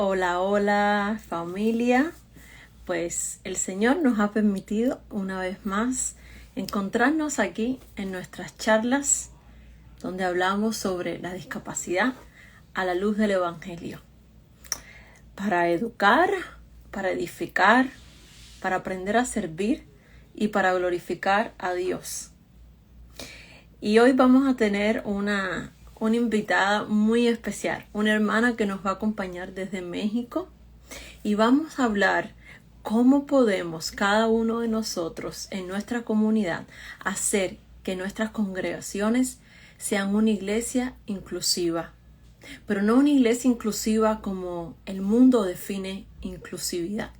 Hola, hola familia. Pues el Señor nos ha permitido una vez más encontrarnos aquí en nuestras charlas donde hablamos sobre la discapacidad a la luz del Evangelio. Para educar, para edificar, para aprender a servir y para glorificar a Dios. Y hoy vamos a tener una invitada muy especial, una hermana que nos va a acompañar desde México y vamos a hablar cómo podemos cada uno de nosotros en nuestra comunidad hacer que nuestras congregaciones sean una iglesia inclusiva, pero no una iglesia inclusiva como el mundo define inclusividad,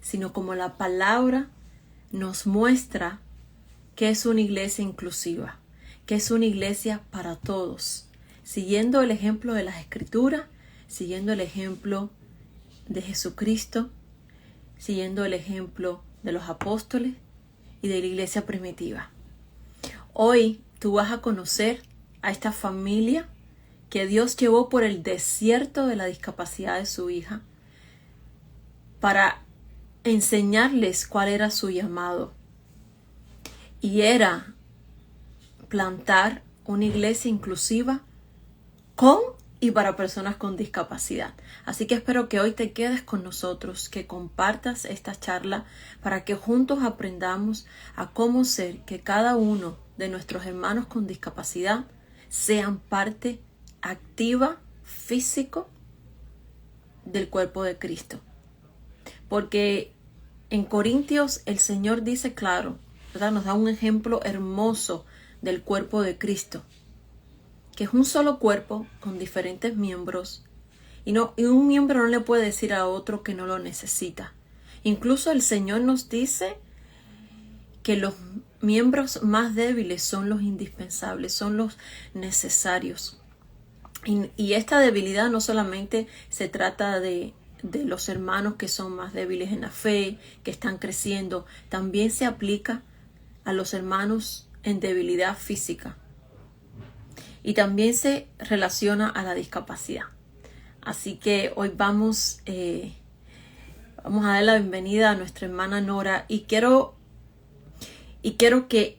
sino como la palabra nos muestra que es una iglesia inclusiva, que es una iglesia para todos, siguiendo el ejemplo de las Escrituras, siguiendo el ejemplo de Jesucristo, siguiendo el ejemplo de los apóstoles y de la iglesia primitiva. Hoy tú vas a conocer a esta familia que Dios llevó por el desierto de la discapacidad de su hija para enseñarles cuál era su llamado. Y era plantar una iglesia inclusiva con y para personas con discapacidad. Así que espero que hoy te quedes con nosotros, que compartas esta charla para que juntos aprendamos a cómo ser que cada uno de nuestros hermanos con discapacidad sean parte activa, físico del cuerpo de Cristo. Porque en Corintios el Señor dice claro, ¿verdad? Nos da un ejemplo hermoso del cuerpo de Cristo, que es un solo cuerpo con diferentes miembros y un miembro no le puede decir a otro que no lo necesita. Incluso el Señor nos dice que los miembros más débiles son los indispensables, son los necesarios. Y esta debilidad no solamente se trata de los hermanos que son más débiles en la fe, que están creciendo, también se aplica a los hermanos en debilidad física. Y también se relaciona a la discapacidad. Así que hoy vamos a dar la bienvenida a nuestra hermana Nora y quiero que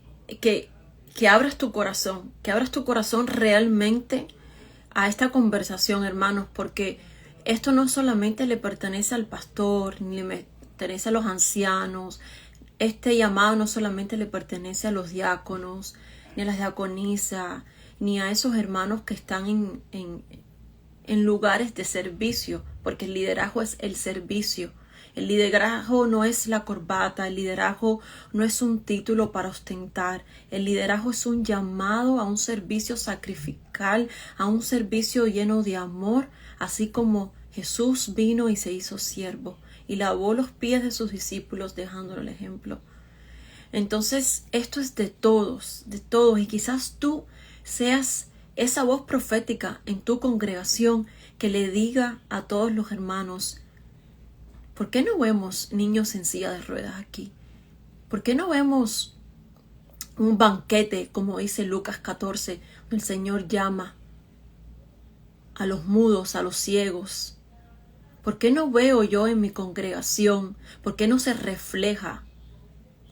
abras tu corazón realmente a esta conversación, hermanos, porque esto no solamente le pertenece al pastor, ni le pertenece a los ancianos. Este llamado no solamente le pertenece a los diáconos, ni a las diaconisas, ni a esos hermanos que están en lugares de servicio, porque el liderazgo es el servicio. El liderazgo no es la corbata, el liderazgo no es un título para ostentar, el liderazgo es un llamado a un servicio sacrificial, a un servicio lleno de amor, así como Jesús vino y se hizo siervo y lavó los pies de sus discípulos dejándole el ejemplo. Entonces esto es de todos, y quizás tú seas esa voz profética en tu congregación que le diga a todos los hermanos: ¿por qué no vemos niños en silla de ruedas aquí? ¿Por qué no vemos un banquete, como dice Lucas 14, donde el Señor llama a los mudos, a los ciegos? ¿Por qué no veo yo en mi congregación? ¿Por qué no se refleja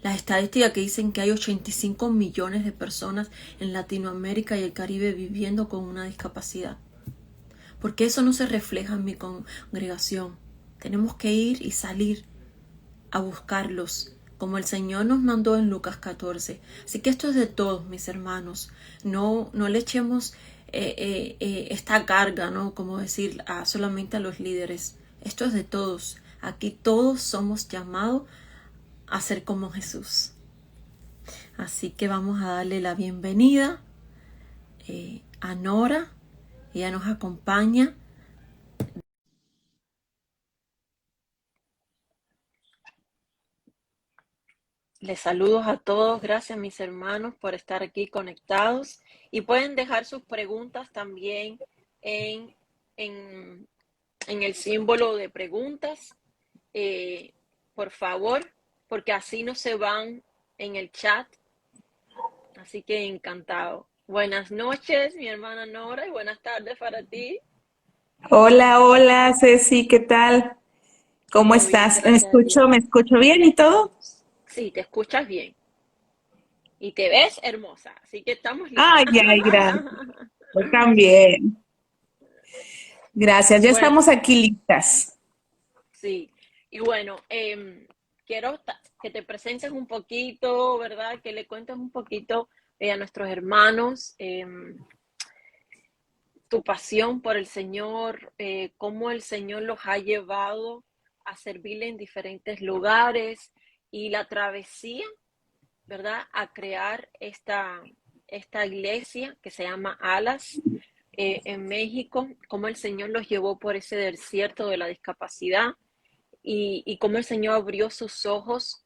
las estadísticas que dicen que hay 85 millones de personas en Latinoamérica y el Caribe viviendo con una discapacidad? ¿Por qué eso no se refleja en mi congregación? Tenemos que ir y salir a buscarlos, como el Señor nos mandó en Lucas 14. Así que esto es de todos, mis hermanos. No le echemos esta carga, ¿no? Como decir solamente a los líderes. Esto es de todos. Aquí todos somos llamados a ser como Jesús. Así que vamos a darle la bienvenida a Nora. Ella nos acompaña. Les saludo a todos. Gracias, mis hermanos, por estar aquí conectados. Y pueden dejar sus preguntas también en el símbolo de preguntas, por favor, porque así no se van en el chat. Así que encantado. Buenas noches, mi hermana Nora, y buenas tardes para ti. Hola, hola, Ceci, ¿qué tal? ¿Cómo Todo bien, estás? ¿Me gracias a escucho, me Dios. escucho bien y todo? Sí, te escuchas bien y te ves hermosa, así que estamos listas. Ay, ay, gracias. Yo también. Gracias, ya Bueno, estamos aquí listas. sí. Y bueno, quiero que te presentes un poquito, ¿verdad? Que le cuentes un poquito a nuestros hermanos tu pasión por el Señor, cómo el Señor los ha llevado a servirle en diferentes lugares y la travesía, ¿verdad? A crear esta iglesia que se llama Alas en México, cómo el Señor los llevó por ese desierto de la discapacidad y cómo el Señor abrió sus ojos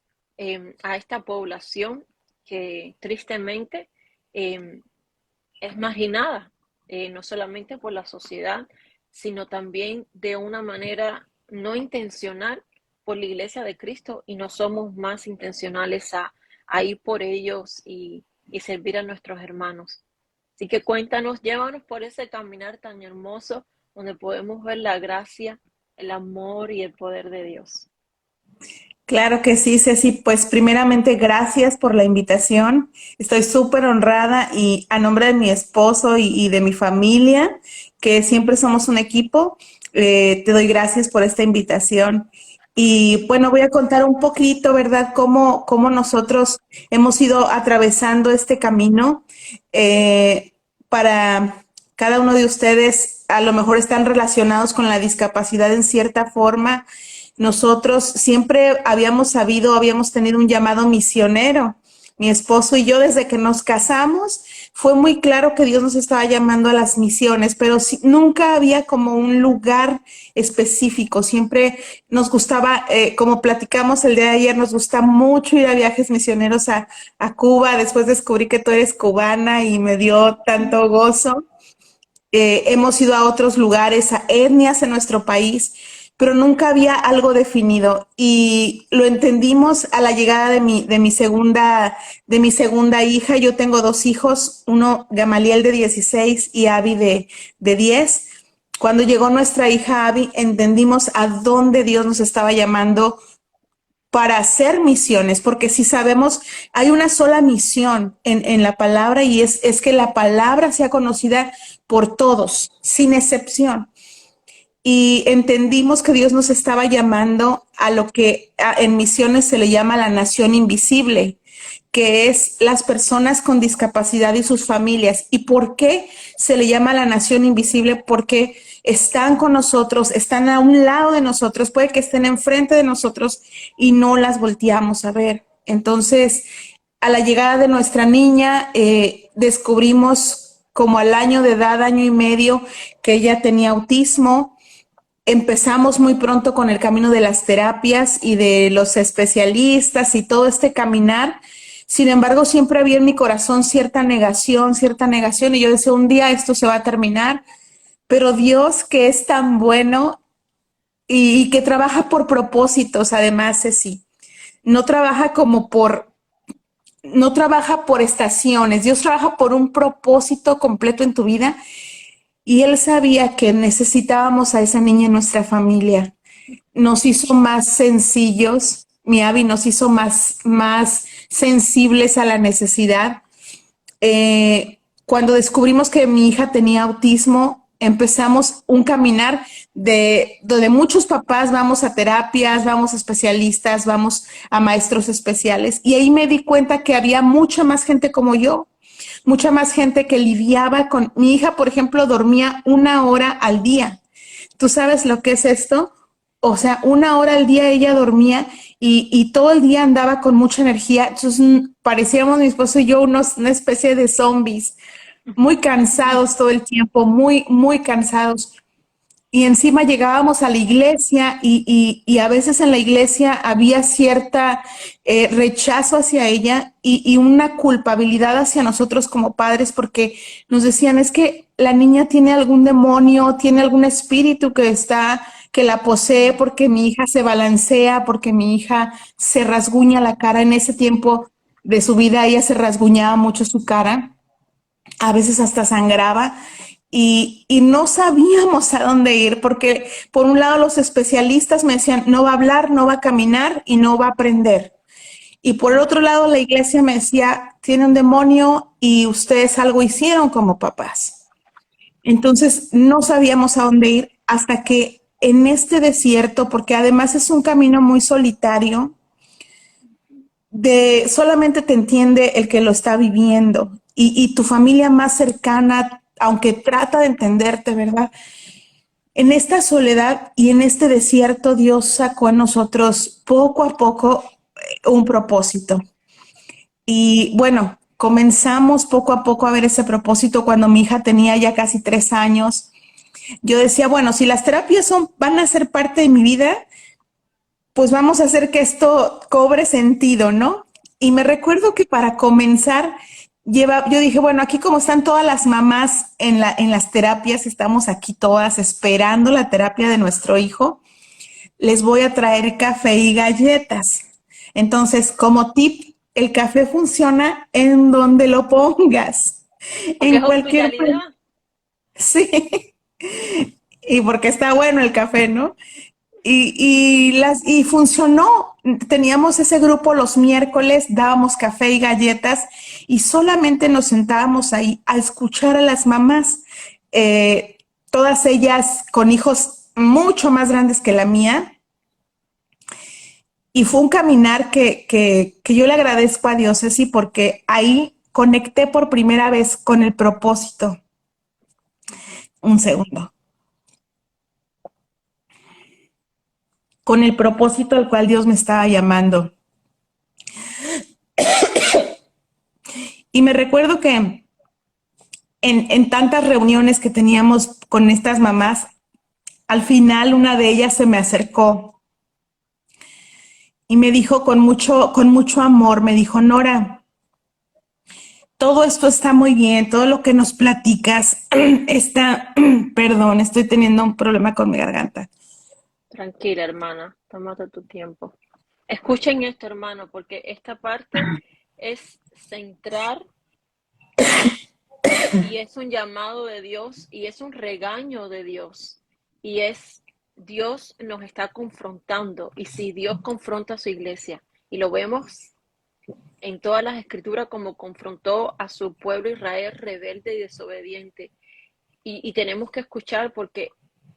a esta población que tristemente eh, es marginada, no solamente por la sociedad, sino también de una manera no intencional por la Iglesia de Cristo y no somos más intencionales a ir por ellos y servir a nuestros hermanos. Así que cuéntanos, llévanos por ese caminar tan hermoso donde podemos ver la gracia, el amor y el poder de Dios. Claro que sí, Ceci. Pues primeramente, gracias por la invitación. Estoy súper honrada y a nombre de mi esposo y de mi familia, que siempre somos un equipo, te doy gracias por esta invitación. Y bueno, voy a contar un poquito, ¿verdad?, cómo nosotros hemos ido atravesando este camino. Eh, para cada uno de ustedes, a lo mejor están relacionados con la discapacidad en cierta forma. Nosotros siempre habíamos sabido, habíamos tenido un llamado misionero. Mi esposo y yo, desde que nos casamos, fue muy claro que Dios nos estaba llamando a las misiones, pero nunca había como un lugar específico. Siempre nos gustaba, como platicamos el día de ayer, nos gusta mucho ir a viajes misioneros a Cuba. Después descubrí que tú eres cubana y me dio tanto gozo. Hemos ido a otros lugares, a etnias en nuestro país, pero nunca había algo definido y lo entendimos a la llegada de mi segunda hija. Yo tengo dos hijos, uno Gamaliel de 16 y Abby de 10. Cuando llegó nuestra hija Abby, entendimos a dónde Dios nos estaba llamando para hacer misiones, porque si sabemos, hay una sola misión en la palabra y es que la palabra sea conocida por todos, sin excepción. Y entendimos que Dios nos estaba llamando a lo que en misiones se le llama la nación invisible, que es las personas con discapacidad y sus familias. ¿Y por qué se le llama la nación invisible? Porque están con nosotros, están a un lado de nosotros, puede que estén enfrente de nosotros y no las volteamos a ver. Entonces, a la llegada de nuestra niña, descubrimos como al año de edad, año y medio, que ella tenía autismo. Empezamos muy pronto con el camino de las terapias y de los especialistas y todo este caminar. Sin embargo, siempre había en mi corazón cierta negación, y yo decía, un día esto se va a terminar, pero Dios, que es tan bueno y que trabaja por propósitos, además, sí, no trabaja como no trabaja por estaciones, Dios trabaja por un propósito completo en tu vida, y Él sabía que necesitábamos a esa niña en nuestra familia. Nos hizo más sencillos, mi Abby nos hizo más sensibles a la necesidad. Cuando descubrimos que mi hija tenía autismo, empezamos un caminar de donde muchos papás vamos a terapias, vamos a especialistas, vamos a maestros especiales, y ahí me di cuenta que había mucha más gente como yo, mucha más gente que lidiaba con mi hija. Por ejemplo, dormía 1 hora al día. ¿Tú sabes lo que es esto? O sea, 1 hora al día ella dormía y todo el día andaba con mucha energía. Entonces parecíamos mi esposo y yo una especie de zombies, muy cansados todo el tiempo, muy cansados. Y encima llegábamos a la iglesia y a veces en la iglesia había cierta rechazo hacia ella y una culpabilidad hacia nosotros como padres, porque nos decían, es que la niña tiene algún demonio, tiene algún espíritu que la posee, porque mi hija se balancea, porque mi hija se rasguña la cara. En ese tiempo de su vida ella se rasguñaba mucho su cara, a veces hasta sangraba. y no sabíamos a dónde ir, porque por un lado los especialistas me decían, no va a hablar, no va a caminar y no va a aprender. Y por el otro lado la iglesia me decía, tiene un demonio y ustedes algo hicieron como papás. Entonces no sabíamos a dónde ir hasta que en este desierto, porque además es un camino muy solitario, de solamente te entiende el que lo está viviendo y tu familia más cercana, aunque trata de entenderte, ¿verdad? En esta soledad y en este desierto, Dios sacó a nosotros poco a poco un propósito. Y bueno, comenzamos poco a poco a ver ese propósito cuando mi hija tenía ya casi 3 años. Yo decía, bueno, si las terapias van a ser parte de mi vida, pues vamos a hacer que esto cobre sentido, ¿no? Y me recuerdo que para comenzar, yo dije, bueno, aquí como están todas las mamás en las terapias, estamos aquí todas esperando la terapia de nuestro hijo, les voy a traer café y galletas. Entonces, como tip, el café funciona en donde lo pongas, Porque en es cualquier... hospitalidad. Sí, y porque está bueno el café, ¿no? Y funcionó. Teníamos ese grupo los miércoles, dábamos café y galletas y solamente nos sentábamos ahí a escuchar a las mamás, eh, todas ellas con hijos mucho más grandes que la mía. Y fue un caminar que yo le agradezco a Dios, Ceci, porque ahí conecté por primera vez con el propósito. Un segundo. Con el propósito al cual Dios me estaba llamando. Y me recuerdo que en tantas reuniones que teníamos con estas mamás, al final una de ellas se me acercó y me dijo con mucho amor, me dijo, Nora, todo esto está muy bien, todo lo que nos platicas está, perdón, estoy teniendo un problema con mi garganta. Tranquila, hermana, tómate tu tiempo. Escuchen esto, hermano, porque esta parte es centrar y es un llamado de Dios y es un regaño de Dios. Y es Dios nos está confrontando. Y si Dios confronta a su iglesia, y lo vemos en todas las escrituras como confrontó a su pueblo Israel rebelde y desobediente. Y tenemos que escuchar porque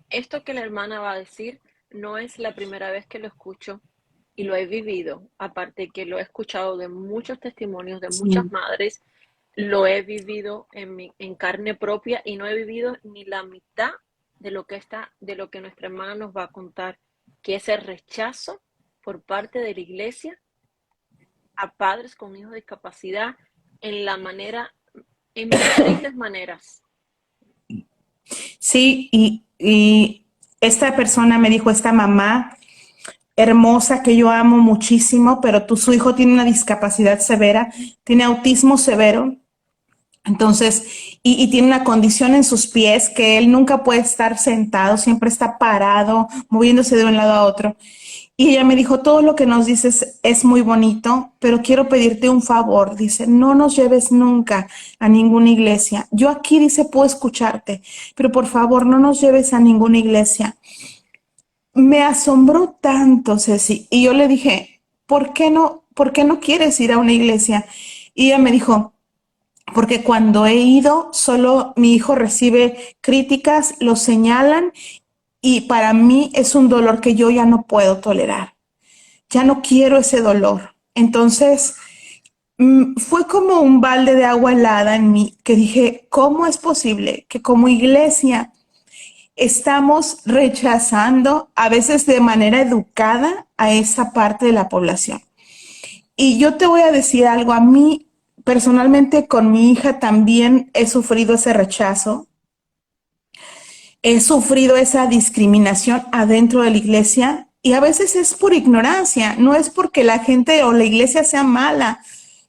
esto que la hermana va a decir no es la primera vez que lo escucho y lo he vivido, aparte que lo he escuchado de muchos testimonios de muchas Sí, madres, lo he vivido en carne propia y no he vivido ni la mitad de lo que nuestra hermana nos va a contar, que es el rechazo por parte de la iglesia a padres con hijos de discapacidad en la manera, en múltiples maneras. sí, y esta persona me dijo, esta mamá hermosa que yo amo muchísimo, pero su hijo tiene una discapacidad severa, tiene autismo severo. Entonces, y tiene una condición en sus pies que él nunca puede estar sentado, siempre está parado, moviéndose de un lado a otro. Y ella me dijo, todo lo que nos dices es muy bonito, pero quiero pedirte un favor. Dice, no nos lleves nunca a ninguna iglesia. Yo aquí, dice, puedo escucharte, pero por favor, no nos lleves a ninguna iglesia. Me asombró tanto, Ceci. Y yo le dije, por qué no quieres ir a una iglesia? Y ella me dijo, porque cuando he ido, solo mi hijo recibe críticas, lo señalan y para mí es un dolor que yo ya no puedo tolerar. Ya no quiero ese dolor. Entonces, fue como un balde de agua helada en mí que dije, ¿cómo es posible que como iglesia estamos rechazando a veces de manera educada a esa parte de la población? Y yo te voy a decir algo, a mí personalmente con mi hija también he sufrido ese rechazo, he sufrido esa discriminación adentro de la iglesia y a veces es por ignorancia, no es porque la gente o la iglesia sea mala.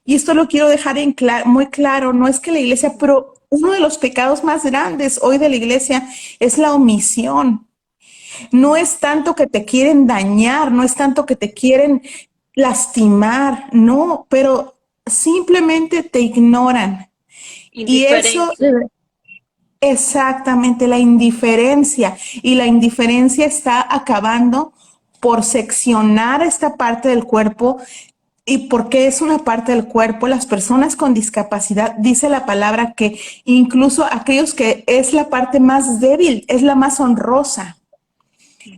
Y esto lo quiero dejar muy claro, no es que la iglesia, pero uno de los pecados más grandes hoy de la iglesia es la omisión. No es tanto que te quieren dañar, no es tanto que te quieren lastimar, no, pero simplemente te ignoran. Y eso, Indiferencia. exactamente la indiferencia. Y la indiferencia está acabando por seccionar esta parte del cuerpo. ¿Y porque es una parte del cuerpo? Las personas con discapacidad, dice la palabra que incluso aquellos que es la parte más débil, es la más honrosa.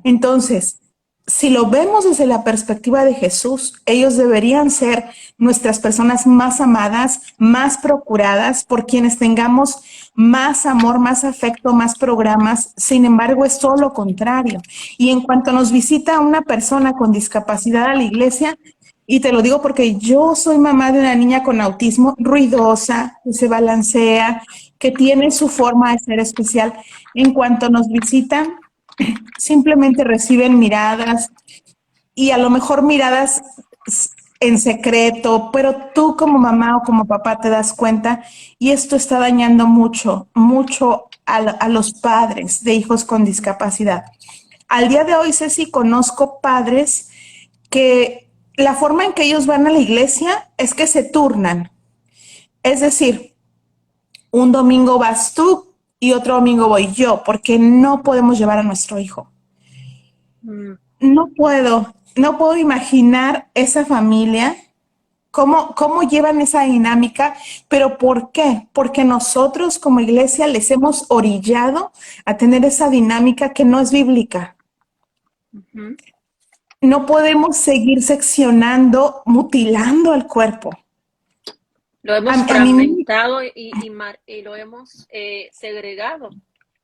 Entonces, si lo vemos desde la perspectiva de Jesús, ellos deberían ser nuestras personas más amadas, más procuradas, por quienes tengamos más amor, más afecto, más programas. Sin embargo, es todo lo contrario. Y en cuanto nos visita una persona con discapacidad a la iglesia, y te lo digo porque yo soy mamá de una niña con autismo ruidosa, que se balancea, que tiene su forma de ser especial. En cuanto nos visitan, simplemente reciben miradas y a lo mejor miradas en secreto, pero tú como mamá o como papá te das cuenta y esto está dañando mucho, mucho a los padres de hijos con discapacidad. Al día de hoy, Ceci, conozco padres que la forma en que ellos van a la iglesia es que se turnan. Es decir, un domingo vas tú y otro domingo voy yo, porque no podemos llevar a nuestro hijo. Mm, No puedo imaginar esa familia, cómo llevan esa dinámica, pero ¿por qué? Porque nosotros como iglesia les hemos orillado a tener esa dinámica que no es bíblica. ujú. No podemos seguir seccionando, mutilando al cuerpo. Lo A, hemos a mí, fragmentado y lo hemos segregado,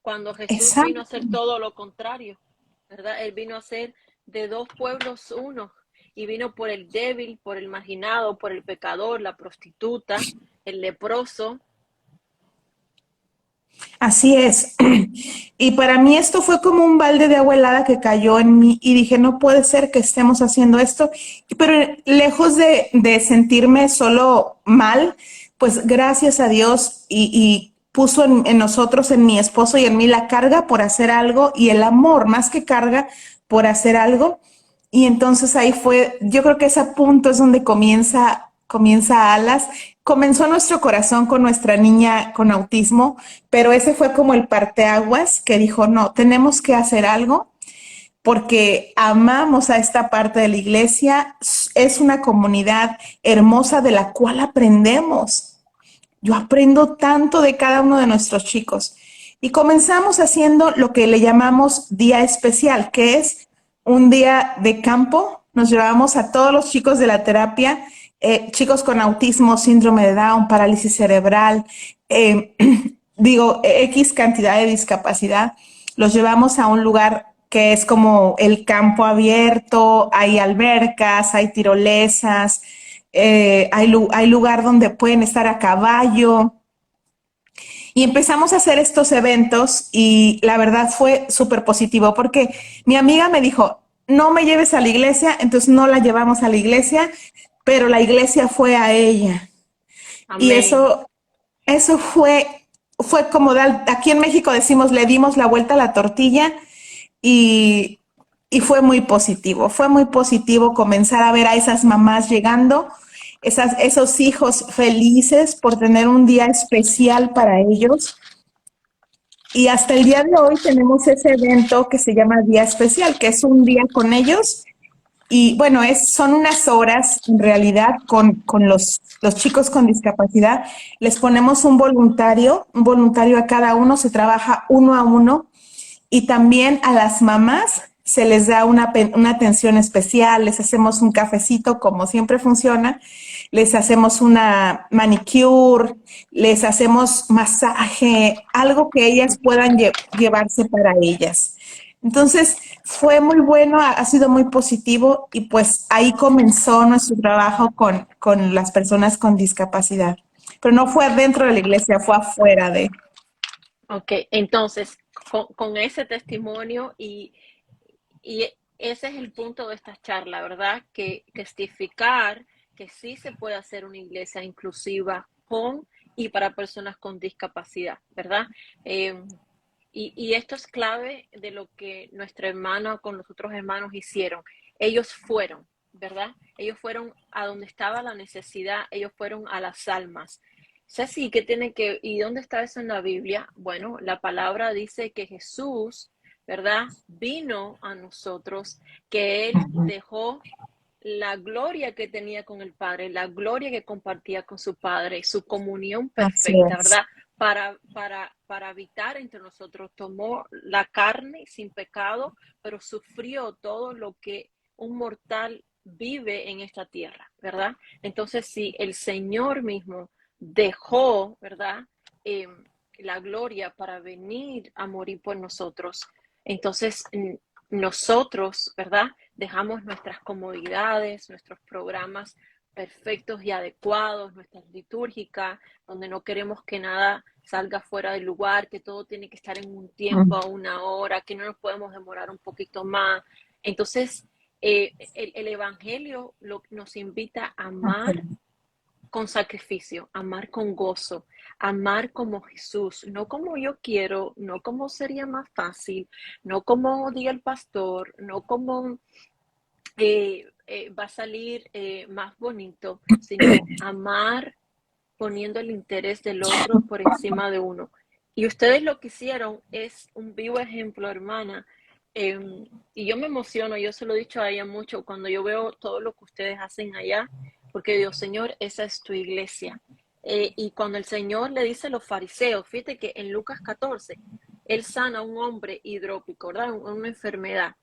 cuando Jesús vino a exacto. hacer todo lo contrario, ¿verdad? Él vino a ser de dos pueblos uno y vino por el débil, por el marginado, por el pecador, la prostituta, el leproso. Así es. Y para mí esto fue como un balde de agua helada que cayó en mí y dije, no puede ser que estemos haciendo esto. Pero lejos de sentirme solo mal, pues gracias a Dios y puso en nosotros, en mi esposo y en mí la carga por hacer algo y el amor, más que carga, por hacer algo. Y entonces ahí fue, yo creo que ese punto es donde comienza Alas. Comenzó nuestro corazón con nuestra niña con autismo, pero ese fue como el parteaguas que dijo, no, tenemos que hacer algo porque amamos a esta parte de la iglesia, es una comunidad hermosa de la cual aprendemos. Yo aprendo tanto de cada uno de nuestros chicos. Y comenzamos haciendo lo que le llamamos día especial, que es un día de campo. Nos llevamos a todos los chicos de la terapia, chicos con autismo, síndrome de Down, parálisis cerebral, eh, X cantidad de discapacidad. Los llevamos a un lugar que es como el campo abierto, hay albercas, hay tirolesas, hay lugar donde pueden estar a caballo. Y empezamos a hacer estos eventos y la verdad fue súper positivo porque mi amiga me dijo, no me lleves a la iglesia, entonces no la llevamos a la iglesia, pero la iglesia fue a ella. Y Amén. eso fue como aquí en México decimos, le dimos la vuelta a la tortilla y, y fue muy positivo comenzar a ver a esas mamás llegando, esos hijos felices por tener un día especial para ellos. Y hasta el día de hoy tenemos ese evento que se llama Día Especial, que es un día con ellos. Y bueno, son unas horas en realidad con los chicos con discapacidad. Les ponemos un voluntario a cada uno, se trabaja uno a uno y también a las mamás se les da una atención especial, les hacemos un cafecito como siempre funciona, les hacemos una manicure, les hacemos masaje, algo que ellas puedan llevarse para ellas. Entonces fue muy bueno, ha sido muy positivo y pues ahí comenzó nuestro trabajo con las personas con discapacidad. Pero no fue dentro de la iglesia, fue afuera de. Ok, entonces, con ese testimonio y ese es el punto de esta charla, ¿verdad? Que testificar que sí se puede hacer una iglesia inclusiva con y para personas con discapacidad, ¿verdad? Eh, y esto es clave de lo que nuestra hermana con los otros hermanos hicieron. Ellos fueron, ¿verdad? Ellos fueron a donde estaba la necesidad, ellos fueron a las almas. Ceci, ¿qué tiene que, y dónde está eso en la Biblia? Bueno, la palabra dice que Jesús, ¿verdad? Vino a nosotros, que Él dejó la gloria que tenía con el Padre, la gloria que compartía con su Padre, su comunión Así perfecta, es. ¿verdad? Para habitar entre nosotros. Tomó la carne sin pecado, pero sufrió todo lo que un mortal vive en esta tierra, ¿verdad? Entonces, si el Señor mismo dejó, ¿verdad? Eh, la gloria para venir a morir por nosotros, entonces nosotros, ¿verdad? Dejamos nuestras comodidades, nuestros programas perfectos y adecuados, nuestras litúrgicas, donde no queremos que nada salga fuera del lugar, que todo tiene que estar en un tiempo, a una hora, que no nos podemos demorar un poquito más. Entonces, el Evangelio nos invita a amar con sacrificio, amar con gozo, amar como Jesús, no como yo quiero, no como sería más fácil, no como diga el pastor, no como va a salir más bonito, sino amar poniendo el interés del otro por encima de uno. Y ustedes lo que hicieron es un vivo ejemplo, hermana. Eh, y yo me emociono, yo se lo he dicho a ella mucho cuando yo veo todo lo que ustedes hacen allá, porque Dios, Señor, esa es tu iglesia. Y cuando el Señor le dice a los fariseos, fíjate que en Lucas 14, Él sana a un hombre hidrópico, ¿verdad? Una enfermedad.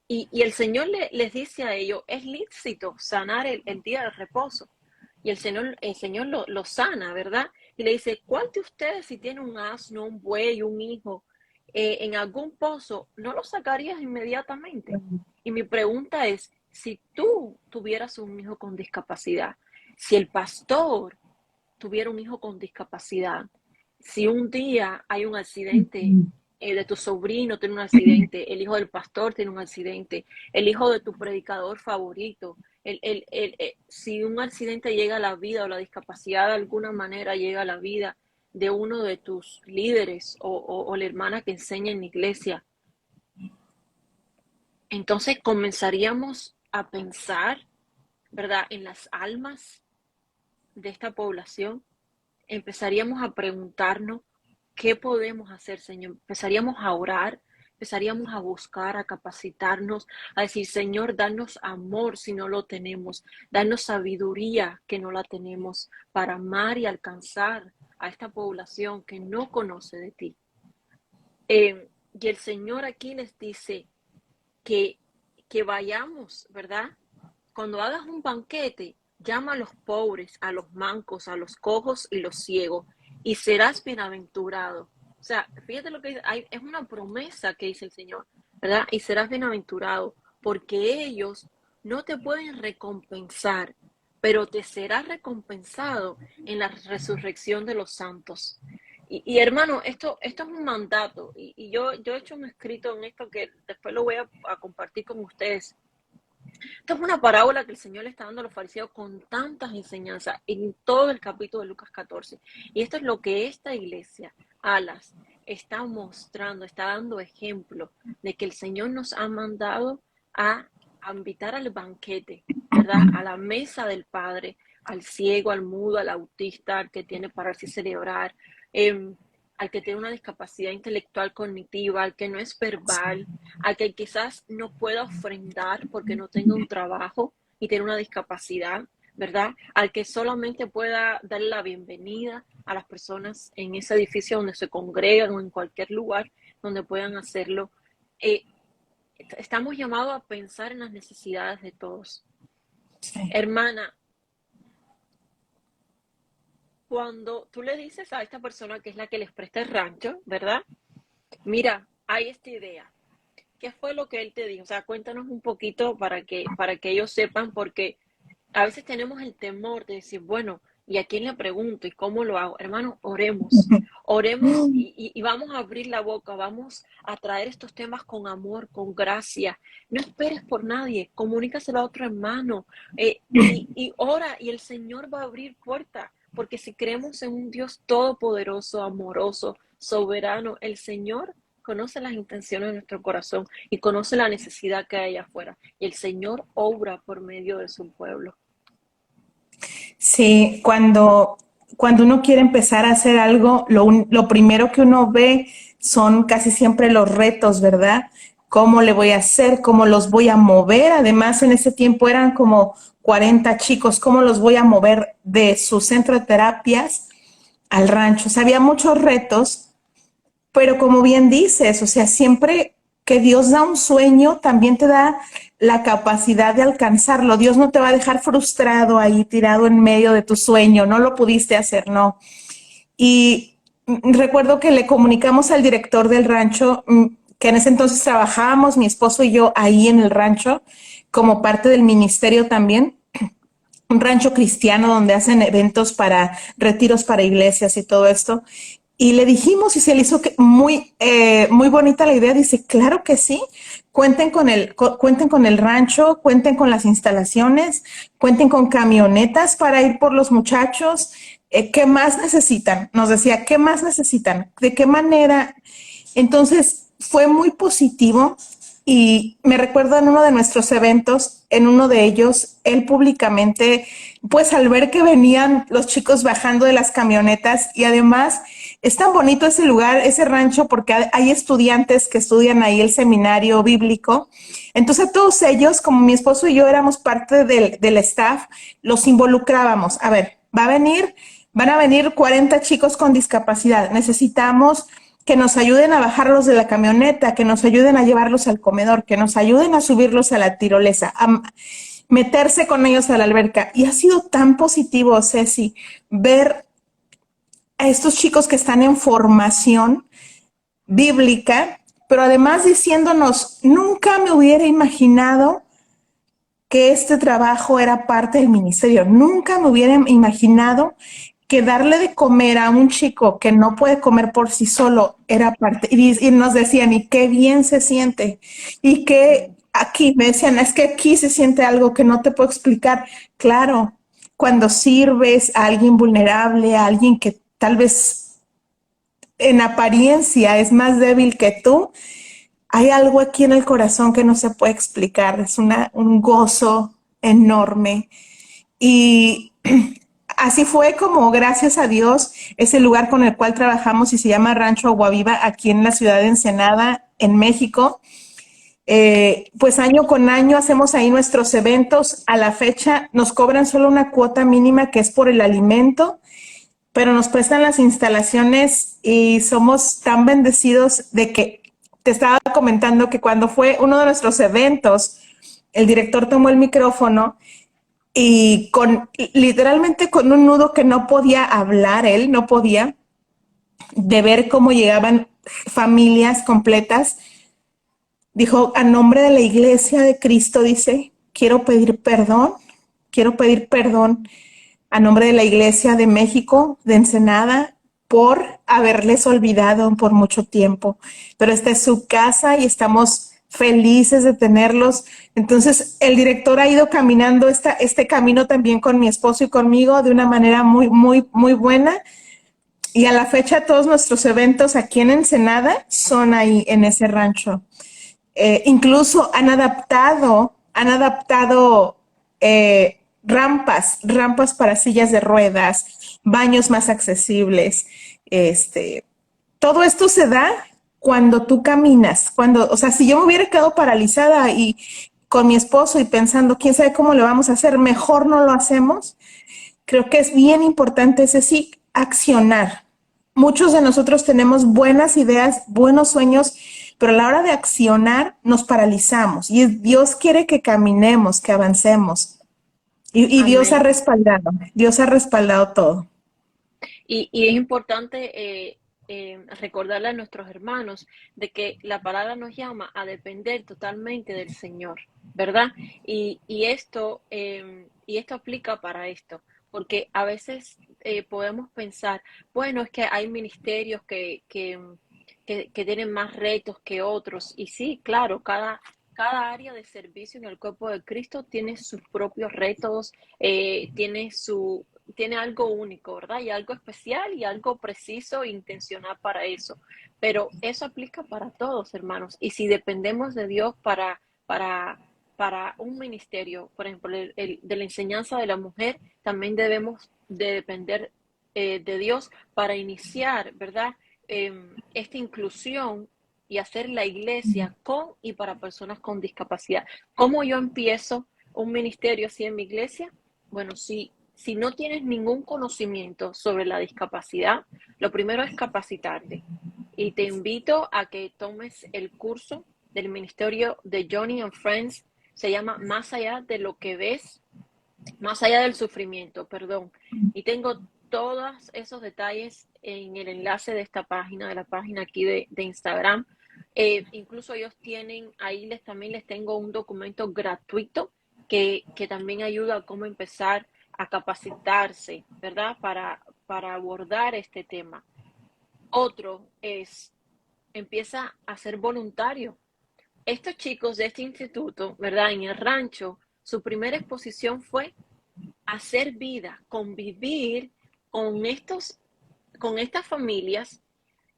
Y el Señor les dice a ellos, es lícito sanar el día de reposo. Y el Señor lo sana, ¿verdad? Y le dice, ¿cuál de ustedes si tiene un asno, un buey, un hijo, en algún pozo, no lo sacarías inmediatamente? Y mi pregunta es, si tú tuvieras un hijo con discapacidad, si el pastor tuviera un hijo con discapacidad, si un día hay un accidente de tu sobrino tiene un accidente, el hijo del pastor tiene un accidente, el hijo de tu predicador favorito, si un accidente llega a la vida o la discapacidad de alguna manera llega a la vida de uno de tus líderes o la hermana que enseña en la iglesia, entonces comenzaríamos a pensar, ¿verdad?, en las almas de esta población, empezaríamos a preguntarnos qué podemos hacer, Señor. Empezaríamos a orar, empezaríamos a buscar, a capacitarnos, a decir, Señor, danos amor si no lo tenemos, danos sabiduría que no la tenemos para amar y alcanzar a esta población que no conoce de ti. Y el Señor aquí les dice que, que vayamos, ¿verdad? Cuando hagas un banquete, llama a los pobres, a los mancos, a los cojos y los ciegos, y serás bienaventurado. O sea, fíjate lo que dice, es una promesa que dice el Señor, ¿verdad? Y serás bienaventurado, porque ellos no te pueden recompensar, pero te será recompensado en la resurrección de los santos. Y hermano, esto es un mandato, y yo he hecho un escrito en esto que después lo voy a compartir con ustedes. Esta es una parábola que el Señor le está dando a los fariseos con tantas enseñanzas en todo el capítulo de Lucas 14. Y esto es lo que esta iglesia, Alas, está mostrando, está dando ejemplo de que el Señor nos ha mandado a invitar al banquete, ¿verdad? A la mesa del Padre, al ciego, al mudo, al autista, al que tiene parálisis cerebral, al que tiene una discapacidad intelectual cognitiva, al que no es verbal, al que quizás no pueda ofrendar porque no tenga un trabajo y tiene una discapacidad, ¿verdad? Al que solamente pueda dar la bienvenida a las personas en ese edificio donde se congregan o en cualquier lugar donde puedan hacerlo. Eh, Estamos llamados a pensar en las necesidades de todos. Sí. Hermana, cuando tú le dices a esta persona que es la que les presta el rancho, ¿verdad? Mira, hay esta idea. ¿Qué fue lo que él te dijo? O sea, cuéntanos un poquito para que ellos sepan, porque a veces tenemos el temor de decir, bueno, ¿y a quién le pregunto? ¿Y cómo lo hago? Hermano, oremos. Oremos y vamos a abrir la boca, vamos a traer estos temas con amor, con gracia. No esperes por nadie, comunícaselo a otro hermano y ora y el Señor va a abrir puertas, porque si creemos en un Dios todopoderoso, amoroso, soberano, el Señor conoce las intenciones de nuestro corazón y conoce la necesidad que hay allá afuera. Y el Señor obra por medio de su pueblo. Sí, cuando cuando uno quiere empezar a hacer algo, lo primero que uno ve son casi siempre los retos, ¿verdad? ¿Cómo le voy a hacer? ¿Cómo los voy a mover? Además, en ese tiempo eran como 40 chicos. ¿Cómo los voy a mover de su centro de terapias al rancho? O sea, había muchos retos, pero como bien dices, o sea, siempre que Dios da un sueño, también te da la capacidad de alcanzarlo. Dios no te va a dejar frustrado ahí, tirado en medio de tu sueño. No lo pudiste hacer, no. Y recuerdo que le comunicamos al director del rancho, que en ese entonces trabajábamos, mi esposo y yo, ahí en el rancho, como parte del ministerio también, un rancho cristiano donde hacen eventos para retiros para iglesias y todo esto. Y le dijimos y se le hizo muy bonita la idea. Dice, claro que sí, cuenten con el rancho, cuenten con las instalaciones, cuenten con camionetas para ir por los muchachos. ¿Qué más necesitan? Nos decía, ¿qué más necesitan? ¿De qué manera? Entonces fue muy positivo y me recuerdo en uno de nuestros eventos, en uno de ellos, él públicamente, pues al ver que venían los chicos bajando de las camionetas y además es tan bonito ese lugar, ese rancho, porque hay estudiantes que estudian ahí el seminario bíblico. Entonces todos ellos, como mi esposo y yo éramos parte del staff, los involucrábamos. A ver, van a venir 40 chicos con discapacidad. Necesitamos que nos ayuden a bajarlos de la camioneta, que nos ayuden a llevarlos al comedor, que nos ayuden a subirlos a la tirolesa, a meterse con ellos a la alberca. Y ha sido tan positivo, Ceci, ver a estos chicos que están en formación bíblica, pero además diciéndonos, nunca me hubiera imaginado que este trabajo era parte del ministerio, nunca me hubiera imaginado que darle de comer a un chico que no puede comer por sí solo era parte, y nos decían, y qué bien se siente, y que aquí, me decían, es que aquí se siente algo que no te puedo explicar. Claro, cuando sirves a alguien vulnerable, a alguien que tal vez en apariencia es más débil que tú, hay algo aquí en el corazón que no se puede explicar, es un gozo enorme. Y así fue como, gracias a Dios, ese lugar con el cual trabajamos y se llama Rancho Agua Viva, aquí en la ciudad de Ensenada, en México. Pues año con año hacemos ahí nuestros eventos. A la fecha nos cobran solo una cuota mínima que es por el alimento, pero nos prestan las instalaciones y somos tan bendecidos de que te estaba comentando que cuando fue uno de nuestros eventos, el director tomó el micrófono y literalmente con un nudo que no podía hablar, él no podía, de ver cómo llegaban familias completas, dijo, a nombre de la iglesia de Cristo, dice, quiero pedir perdón a nombre de la Iglesia de México, de Ensenada, por haberles olvidado por mucho tiempo. Pero esta es su casa y estamos felices de tenerlos. Entonces, el director ha ido caminando este camino también con mi esposo y conmigo de una manera muy buena. Y a la fecha, todos nuestros eventos aquí en Ensenada son ahí en ese rancho. Incluso han adaptado rampas para sillas de ruedas, baños más accesibles. Este, todo esto se da cuando tú caminas, o sea, si yo me hubiera quedado paralizada y con mi esposo y pensando, quién sabe cómo lo vamos a hacer, mejor no lo hacemos. Creo que es bien importante ese sí, accionar. Muchos de nosotros tenemos buenas ideas, buenos sueños, pero a la hora de accionar nos paralizamos y Dios quiere que caminemos, que avancemos. Y Amén. Dios ha respaldado todo. Y es importante recordarle a nuestros hermanos de que la palabra nos llama a depender totalmente del Señor, ¿verdad? Y esto aplica para esto, porque a veces podemos pensar, bueno, es que hay ministerios que tienen más retos que otros, y sí, claro, cada área de servicio en el cuerpo de Cristo tiene sus propios retos, tiene algo único, ¿verdad? Y algo especial y algo preciso e intencional para eso. Pero eso aplica para todos, hermanos. Y si dependemos de Dios para un ministerio, por ejemplo, de la enseñanza de la mujer, también debemos de depender de Dios para iniciar, ¿verdad? Esta inclusión y hacer la iglesia con y para personas con discapacidad. ¿Cómo yo empiezo un ministerio así en mi iglesia? Bueno, si no tienes ningún conocimiento sobre la discapacidad, lo primero es capacitarte. Y te invito a que tomes el curso del ministerio de Johnny and Friends. Se llama Más allá de lo que ves, más allá del sufrimiento, perdón. Y tengo todos esos detalles en el enlace de esta página, de la página aquí de Instagram. Incluso ellos tienen, ahí también les tengo un documento gratuito que también ayuda a cómo empezar a capacitarse, ¿verdad? Para abordar este tema. Otro es, empieza a ser voluntario. Estos chicos de este instituto, ¿verdad? En el rancho, su primera exposición fue hacer vida, convivir con estas familias,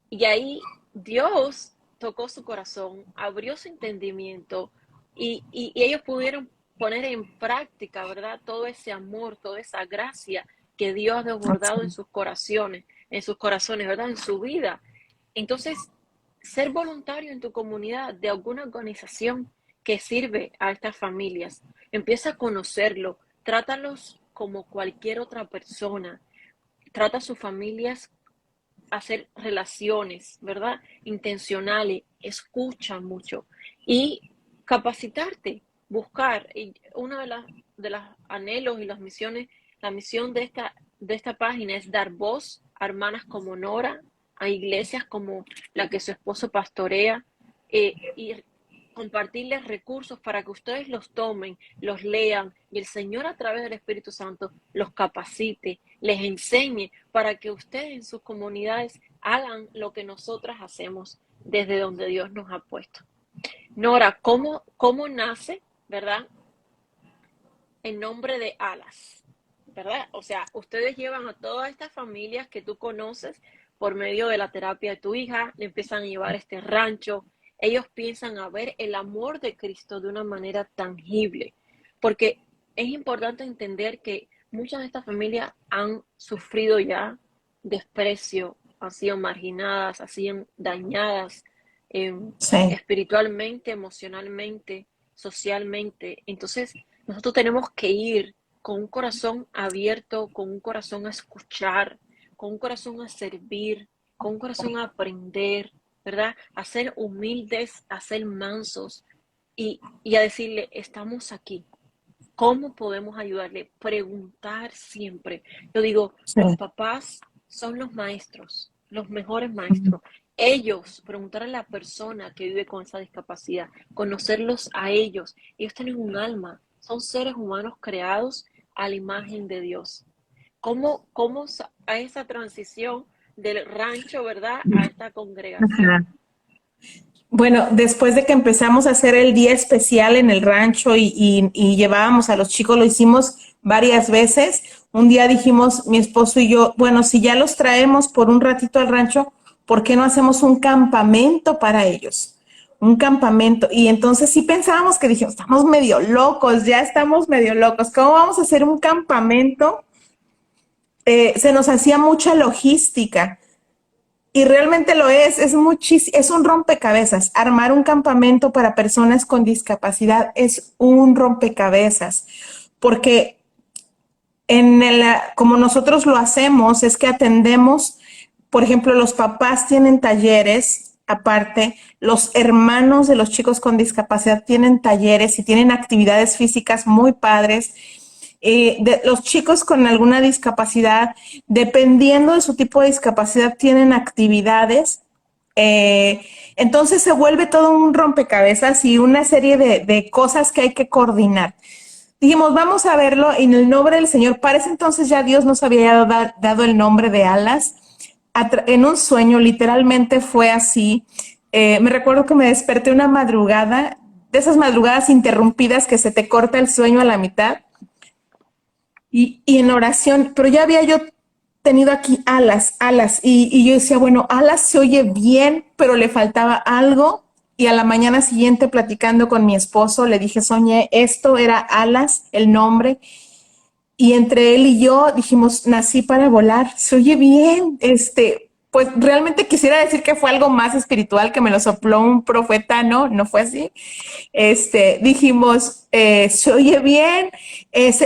y ahí Dios tocó su corazón, abrió su entendimiento y ellos pudieron poner en práctica, ¿verdad? Todo ese amor, toda esa gracia que Dios ha desbordado en sus corazones, ¿verdad? En su vida. Entonces, ser voluntario en tu comunidad de alguna organización que sirve a estas familias, empieza a conocerlo, trátalos como cualquier otra persona, trata a sus familias, hacer relaciones, ¿verdad? Intencionales, escucha mucho y capacitarte, buscar. Y uno de los anhelos y las misiones, la misión de esta página es dar voz a hermanas como Nora, a iglesias como la que su esposo pastorea, y compartirles recursos para que ustedes los tomen, los lean y el Señor a través del Espíritu Santo los capacite, les enseñe para que ustedes en sus comunidades hagan lo que nosotras hacemos desde donde Dios nos ha puesto. Nora, ¿cómo nace, verdad? En nombre de Alas, ¿verdad? O sea, ustedes llevan a todas estas familias que tú conoces por medio de la terapia de tu hija, le empiezan a llevar este rancho. Ellos piensan a ver el amor de Cristo de una manera tangible, porque es importante entender que muchas de estas familias han sufrido ya desprecio, han sido marginadas, han sido dañadas Sí. espiritualmente, emocionalmente, socialmente. Entonces, nosotros tenemos que ir con un corazón abierto, con un corazón a escuchar, con un corazón a servir, con un corazón a aprender, ¿verdad? A ser humildes, a ser mansos y a decirle, estamos aquí. ¿Cómo podemos ayudarle? Preguntar siempre. Yo digo, Sí. los papás son los maestros, los mejores maestros. Ellos, preguntar a la persona que vive con esa discapacidad, conocerlos a ellos. Ellos tienen un alma, son seres humanos creados a la imagen de Dios. ¿Cómo a esa transición del rancho, ¿verdad?, a esta congregación? Ajá. Bueno, después de que empezamos a hacer el día especial en el rancho y llevábamos a los chicos, lo hicimos varias veces. Un día dijimos, mi esposo y yo, bueno, si ya los traemos por un ratito al rancho, ¿por qué no hacemos un campamento para ellos? Un campamento. Y entonces sí pensábamos que dijimos, estamos medio locos, ya estamos medio locos. ¿Cómo vamos a hacer un campamento? Se nos hacía mucha logística. Y realmente lo es un rompecabezas. Armar un campamento para personas con discapacidad es un rompecabezas, porque como nosotros lo hacemos, es que atendemos, por ejemplo, los papás tienen talleres, aparte, los hermanos de los chicos con discapacidad tienen talleres y tienen actividades físicas muy padres. De los chicos con alguna discapacidad, dependiendo de su tipo de discapacidad, tienen actividades. Entonces se vuelve todo un rompecabezas y una serie de cosas que hay que coordinar. Dijimos, vamos a verlo en el nombre del Señor. Para ese entonces ya Dios nos había dado el nombre de Alas. En un sueño, literalmente fue así. Me recuerdo que me desperté una madrugada, de esas madrugadas interrumpidas que se te corta el sueño a la mitad. Y en oración, pero ya había yo tenido aquí alas, y yo decía, bueno, alas se oye bien, pero le faltaba algo. Y a la mañana siguiente, platicando con mi esposo, le dije, soñé, esto era Alas, el nombre. y entre él y yo dijimos, nací para volar. Se oye bien, pues realmente quisiera decir que fue algo más espiritual, que me lo sopló un profeta, no, no fue así. Dijimos, se oye bien,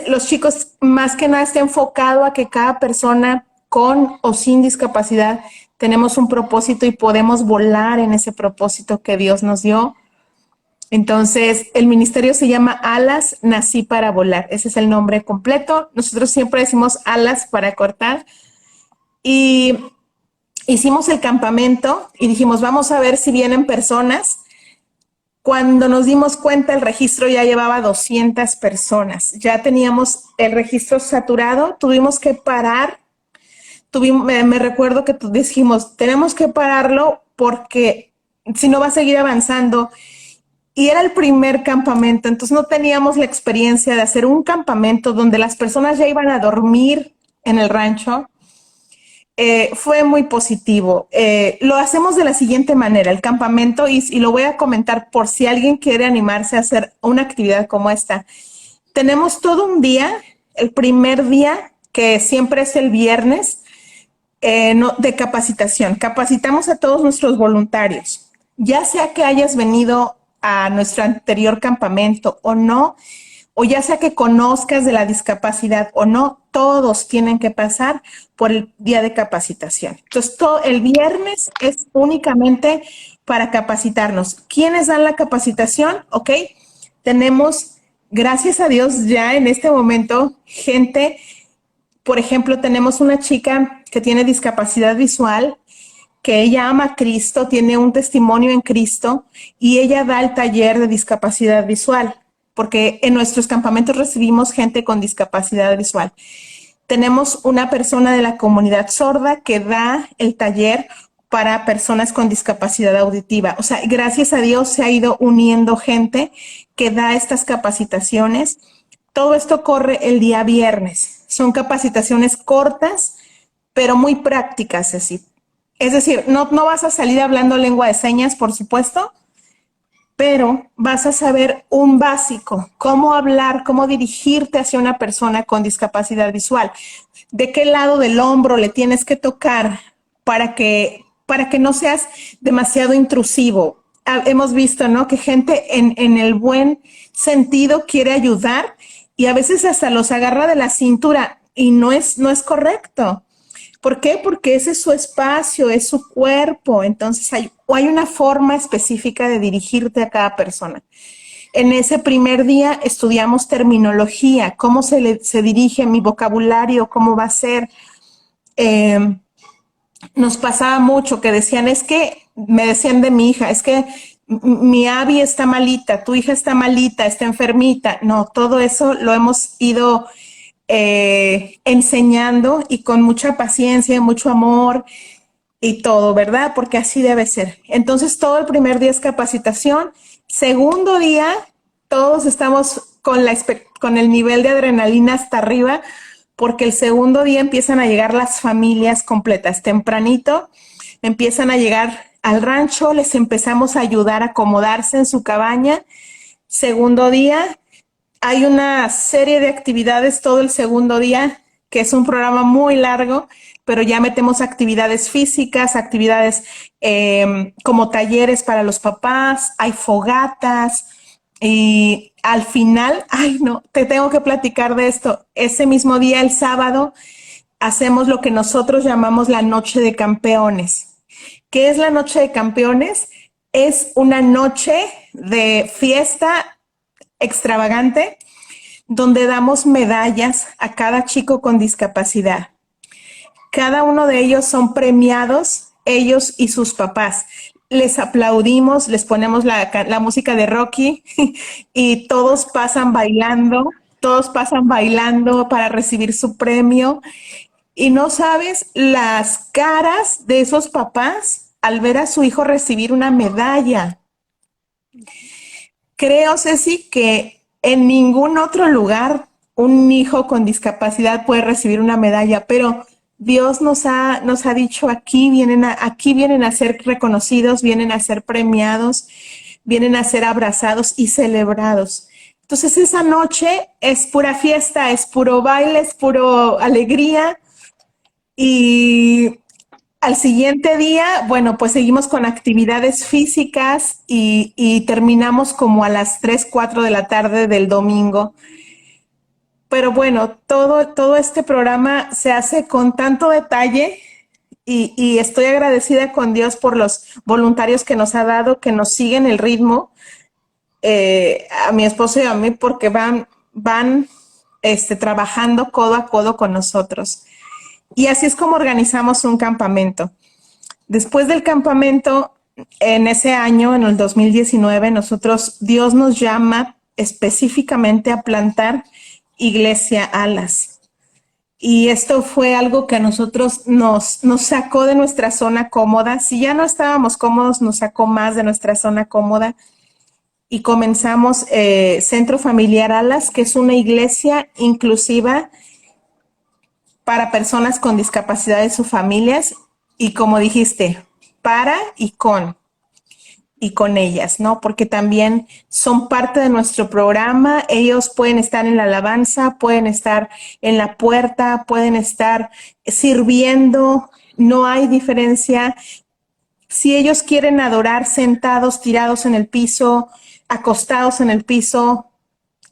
los chicos más que nada está enfocado a que cada persona con o sin discapacidad tenemos un propósito y podemos volar en ese propósito que Dios nos dio. Entonces, el ministerio se llama Alas, Nací para Volar. Ese es el nombre completo. Nosotros siempre decimos alas para cortar. Y hicimos el campamento y dijimos, vamos a ver si vienen personas. Cuando nos dimos cuenta, el registro ya llevaba 200 personas. Ya teníamos el registro saturado. Tuvimos que parar. Me recuerdo que dijimos, tenemos que pararlo porque si no va a seguir avanzando. Y era el primer campamento, entonces no teníamos la experiencia de hacer un campamento donde las personas ya iban a dormir en el rancho. Fue muy positivo. Lo hacemos de la siguiente manera, el campamento, y lo voy a comentar por si alguien quiere animarse a hacer una actividad como esta. Tenemos todo un día, el primer día, que siempre es el viernes, de capacitación. Capacitamos a todos nuestros voluntarios, ya sea que hayas venido a nuestro anterior campamento o no, o ya sea que conozcas de la discapacidad o no, todos tienen que pasar por el día de capacitación. Entonces, el viernes es únicamente para capacitarnos. ¿Quiénes dan la capacitación? Ok, tenemos, gracias a Dios, ya en este momento, gente, por ejemplo, tenemos una chica que tiene discapacidad visual, que ella ama a Cristo, tiene un testimonio en Cristo y ella da el taller de discapacidad visual, porque en nuestros campamentos recibimos gente con discapacidad visual. Tenemos una persona de la comunidad sorda que da el taller para personas con discapacidad auditiva. O sea, gracias a Dios se ha ido uniendo gente que da estas capacitaciones. Todo esto corre el día viernes. Son capacitaciones cortas, pero muy prácticas, así. Es decir, no vas a salir hablando lengua de señas, por supuesto, pero vas a saber un básico, cómo hablar, cómo dirigirte hacia una persona con discapacidad visual, de qué lado del hombro le tienes que tocar para que no seas demasiado intrusivo. Hemos visto, ¿no?, que gente en el buen sentido quiere ayudar y a veces hasta los agarra de la cintura y no es correcto. ¿Por qué? Porque ese es su espacio, es su cuerpo. Entonces hay una forma específica de dirigirte a cada persona. En ese primer día estudiamos terminología, cómo se dirige mi vocabulario, cómo va a ser. Nos pasaba mucho que decían, me decían de mi hija, es que mi Abby está malita, tu hija está malita, está enfermita. No, todo eso lo hemos ido enseñando y con mucha paciencia, mucho amor y todo, ¿verdad? Porque así debe ser. Entonces, todo el primer día es capacitación. Segundo día, todos estamos con el nivel de adrenalina hasta arriba, porque el segundo día empiezan a llegar las familias completas. Tempranito empiezan a llegar al rancho, les empezamos a ayudar a acomodarse en su cabaña. Segundo día, hay una serie de actividades todo el segundo día, que es un programa muy largo, pero ya metemos actividades físicas, actividades como talleres para los papás, hay fogatas y al final, te tengo que platicar de esto. Ese mismo día, el sábado, hacemos lo que nosotros llamamos la Noche de Campeones. ¿Qué es la Noche de Campeones? Es una noche de fiesta extravagante donde damos medallas a cada chico con discapacidad. Cada uno de ellos son premiados, ellos y sus papás. Les aplaudimos, les ponemos la música de Rocky y todos pasan bailando para recibir su premio. Y no sabes las caras de esos papás al ver a su hijo recibir una medalla. Creo, Ceci, que en ningún otro lugar un hijo con discapacidad puede recibir una medalla, pero Dios nos ha dicho aquí vienen a ser reconocidos, vienen a ser premiados, vienen a ser abrazados y celebrados. Entonces esa noche es pura fiesta, es puro baile, es puro alegría. Y al siguiente día, bueno, pues seguimos con actividades físicas y terminamos como a las 3 4 de la tarde del domingo. Pero bueno, todo este programa se hace con tanto detalle y estoy agradecida con Dios por los voluntarios que nos ha dado, que nos siguen el ritmo, a mi esposo y a mí, porque van trabajando codo a codo con nosotros. Y así es como organizamos un campamento. Después del campamento, en ese año, en el 2019, Dios nos llama específicamente a plantar Iglesia Alas. Y esto fue algo que a nosotros nos sacó de nuestra zona cómoda. Si ya no estábamos cómodos, nos sacó más de nuestra zona cómoda. Y comenzamos Centro Familiar Alas, que es una iglesia inclusiva para personas con discapacidad y sus familias. Y como dijiste, para y con ellas, ¿no? Porque también son parte de nuestro programa. Ellos pueden estar en la alabanza, pueden estar en la puerta, pueden estar sirviendo. No hay diferencia. Si ellos quieren adorar sentados, tirados en el piso, acostados en el piso.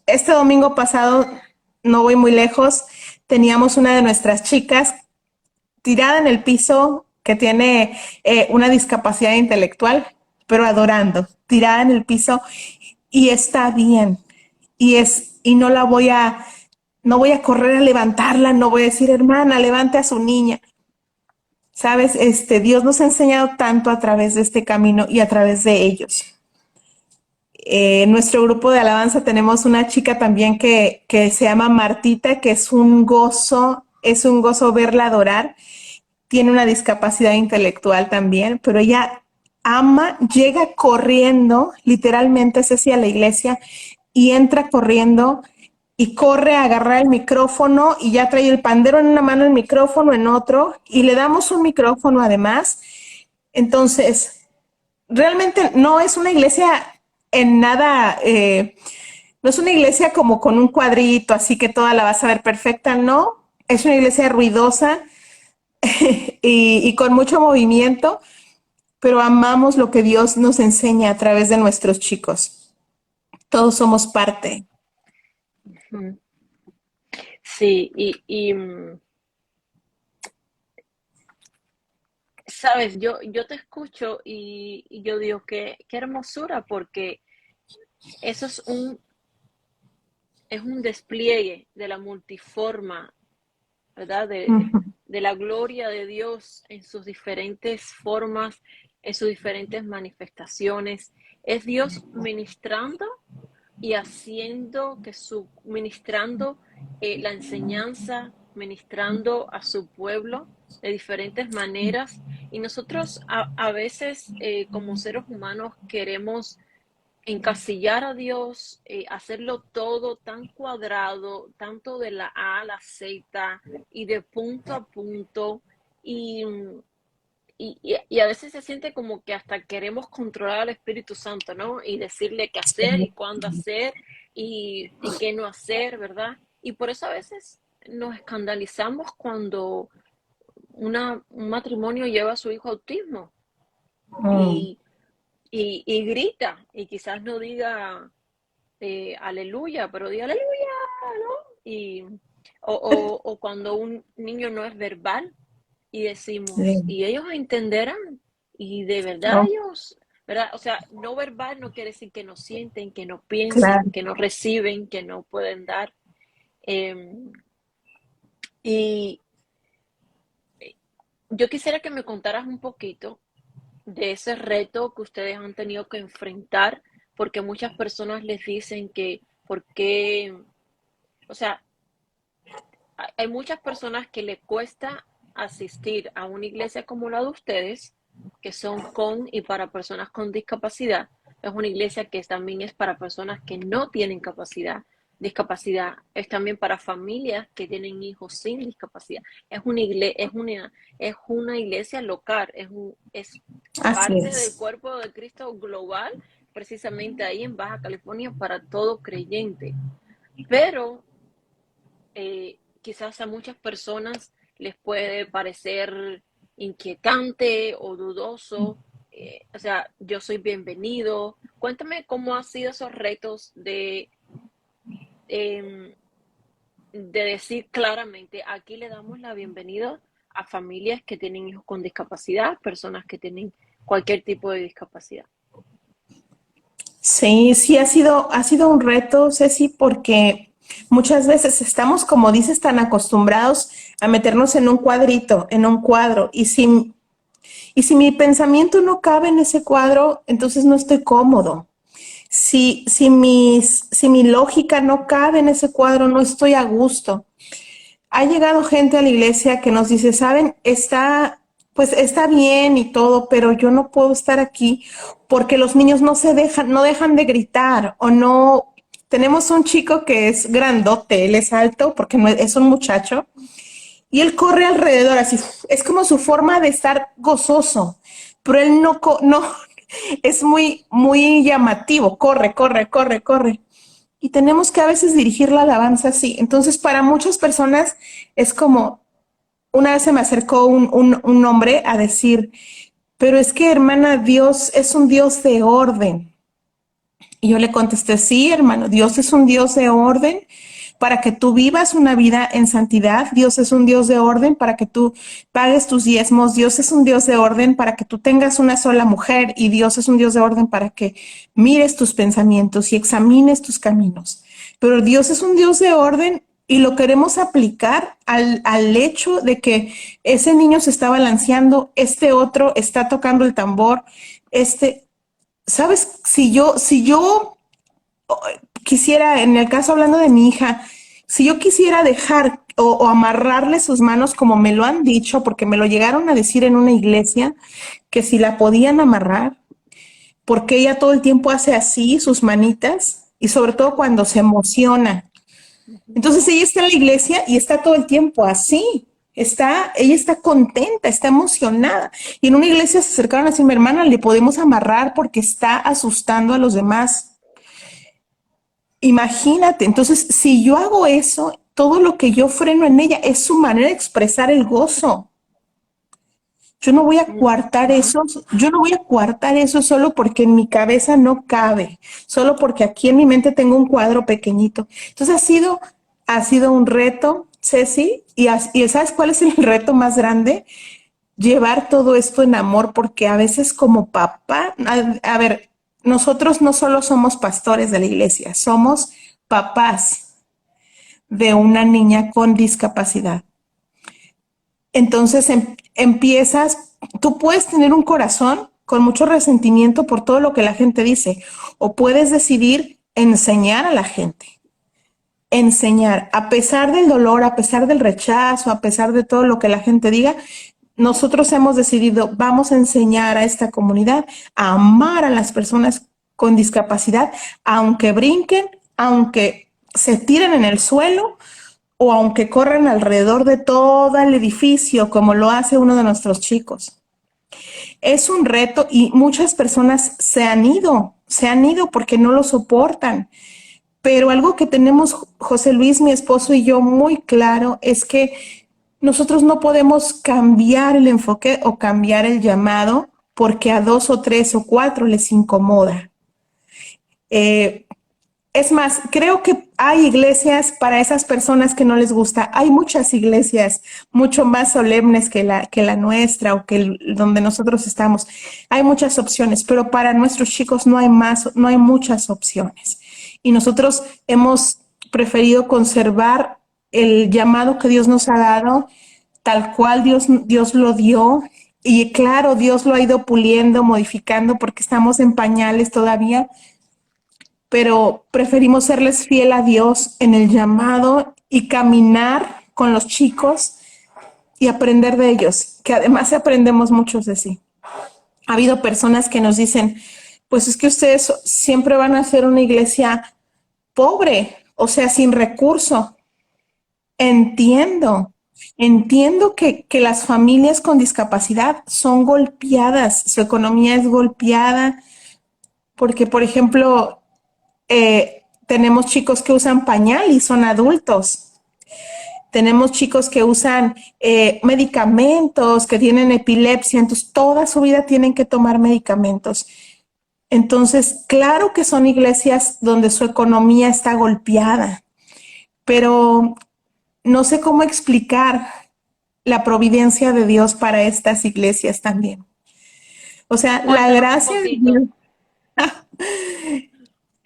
Este domingo pasado, no voy muy lejos, teníamos una de nuestras chicas tirada en el piso que tiene una discapacidad intelectual, pero adorando, tirada en el piso y está bien. Y no voy a correr a levantarla, no voy a decir, hermana, levante a su niña. Sabes, Dios nos ha enseñado tanto a través de este camino y a través de ellos. En nuestro grupo de alabanza tenemos una chica también que se llama Martita, que es un gozo verla adorar. Tiene una discapacidad intelectual también, pero ella ama, llega corriendo, literalmente Ceci, a la iglesia y entra corriendo y corre a agarrar el micrófono y ya trae el pandero en una mano, el micrófono en otro y le damos un micrófono además. Entonces, realmente no es una iglesia en nada, no es una iglesia como con un cuadrito, así que toda la vas a ver perfecta, no. Es una iglesia ruidosa y con mucho movimiento, pero amamos lo que Dios nos enseña a través de nuestros chicos. Todos somos parte. Ujú. Sí, sabes, yo te escucho y yo digo qué hermosura, porque eso es un despliegue de la multiforma, ¿verdad? De la gloria de Dios en sus diferentes formas, en sus diferentes manifestaciones. Es Dios ministrando y haciendo ministrando la enseñanza, ministrando a su pueblo de diferentes maneras. Y nosotros a veces como seres humanos queremos encasillar a Dios, hacerlo todo tan cuadrado, tanto de la A a la Z y de punto a punto. Y, y a veces se siente como que hasta queremos controlar al Espíritu Santo, ¿no? Y decirle qué hacer y cuándo hacer y qué no hacer, ¿verdad? Y por eso a veces nos escandalizamos cuando un matrimonio lleva a su hijo a autismo Mm. y, y grita y quizás no diga aleluya, pero diga aleluya, ¿no? Y, o cuando un niño no es verbal y decimos, Sí. y ellos entenderán, y de verdad Oh, ellos, ¿verdad? O sea, no verbal no quiere decir que no sienten, que no piensen, claro. que no reciben, que no pueden dar. Eh, y yo quisiera que me contaras un poquito de ese reto que ustedes han tenido que enfrentar, porque muchas personas les dicen que, ¿por qué? O sea, hay muchas personas que le cuesta asistir a una iglesia como la de ustedes, que son con y para personas con discapacidad. Es una iglesia que también es para personas que no tienen discapacidad. Es también para familias que tienen hijos sin discapacidad. Es una iglesia local, es Así parte del es. cuerpo de Cristo global, precisamente ahí en Baja California para todo creyente, pero quizás a muchas personas les puede parecer inquietante o dudoso. O sea, yo soy bienvenido. Cuéntame cómo han sido esos retos em, de decir claramente, aquí le damos la bienvenida a familias que tienen hijos con discapacidad, personas que tienen cualquier tipo de discapacidad. Sí, sí ha sido un reto, Ceci, porque muchas veces estamos, como dices, tan acostumbrados a meternos en un cuadrito, en un cuadro, y si mi pensamiento no cabe en ese cuadro, entonces no estoy cómodo. Si mi lógica no cabe en ese cuadro, no estoy a gusto. Ha llegado gente a la iglesia que nos dice, saben, pues está bien y todo, pero yo no puedo estar aquí porque los niños no dejan de gritar o no. Tenemos un chico que es grandote, él es alto porque no es un muchacho y él corre alrededor así, es como su forma de estar gozoso, pero él no es muy llamativo, corre, corre, corre, corre. Y tenemos que a veces dirigir la alabanza así. Entonces, para muchas personas es como, una vez se me acercó un hombre a decir, pero es que hermana, Dios es un Dios de orden. Y yo le contesté, sí, hermano, Dios es un Dios de orden para que tú vivas una vida en santidad. Dios es un Dios de orden para que tú pagues tus diezmos. Dios es un Dios de orden para que tú tengas una sola mujer y Dios es un Dios de orden para que mires tus pensamientos y examines tus caminos. Pero Dios es un Dios de orden y lo queremos aplicar al hecho de que ese niño se está balanceando, este otro está tocando el tambor, ¿sabes? Si yo quisiera, en el caso hablando de mi hija, si yo quisiera dejar o amarrarle sus manos como me lo han dicho, porque me lo llegaron a decir en una iglesia, que si la podían amarrar, porque ella todo el tiempo hace así sus manitas y sobre todo cuando se emociona. Entonces ella está en la iglesia y está todo el tiempo así. Ella está contenta, está emocionada. Y en una iglesia se acercaron a decirme, hermana, le podemos amarrar porque está asustando a los demás. Imagínate, entonces, si yo hago eso, todo lo que yo freno en ella es su manera de expresar el gozo. Yo no voy a coartar eso, yo no voy a coartar eso solo porque en mi cabeza no cabe, solo porque aquí en mi mente tengo un cuadro pequeñito. Entonces ha sido un reto, Ceci, y ¿sabes cuál es el reto más grande? Llevar todo esto en amor, porque a veces como papá, a ver, nosotros no solo somos pastores de la iglesia, somos papás de una niña con discapacidad. Entonces empiezas, tú puedes tener un corazón con mucho resentimiento por todo lo que la gente dice, o puedes decidir enseñar a la gente, enseñar, a pesar del dolor, a pesar del rechazo, a pesar de todo lo que la gente diga. Nosotros hemos decidido, vamos a enseñar a esta comunidad a amar a las personas con discapacidad, aunque brinquen, aunque se tiren en el suelo o aunque corran alrededor de todo el edificio, como lo hace uno de nuestros chicos. Es un reto y muchas personas se han ido porque no lo soportan. Pero algo que tenemos José Luis, mi esposo y yo muy claro es que nosotros no podemos cambiar el enfoque o cambiar el llamado porque a 2 o 3 o 4 les incomoda. Es más, creo que hay iglesias para esas personas que no les gusta. Hay muchas iglesias mucho más solemnes que la nuestra o que donde nosotros estamos. Hay muchas opciones, pero para nuestros chicos no hay muchas opciones. Y nosotros hemos preferido conservar el llamado que Dios nos ha dado, tal cual Dios lo dio. Y claro, Dios lo ha ido puliendo, modificando, porque estamos en pañales todavía, pero preferimos serles fiel a Dios en el llamado y caminar con los chicos y aprender de ellos, que además aprendemos muchos de sí. Ha habido personas que nos dicen, pues es que ustedes siempre van a ser una iglesia pobre, o sea, sin recurso. Entiendo que las familias con discapacidad son golpeadas, su economía es golpeada, porque por ejemplo, tenemos chicos que usan pañal y son adultos. Tenemos chicos que usan medicamentos, que tienen epilepsia, entonces toda su vida tienen que tomar medicamentos. Entonces, claro que son iglesias donde su economía está golpeada, pero no sé cómo explicar la providencia de Dios para estas iglesias también. O sea, la Cuéntanos un gracia de Dios poquito.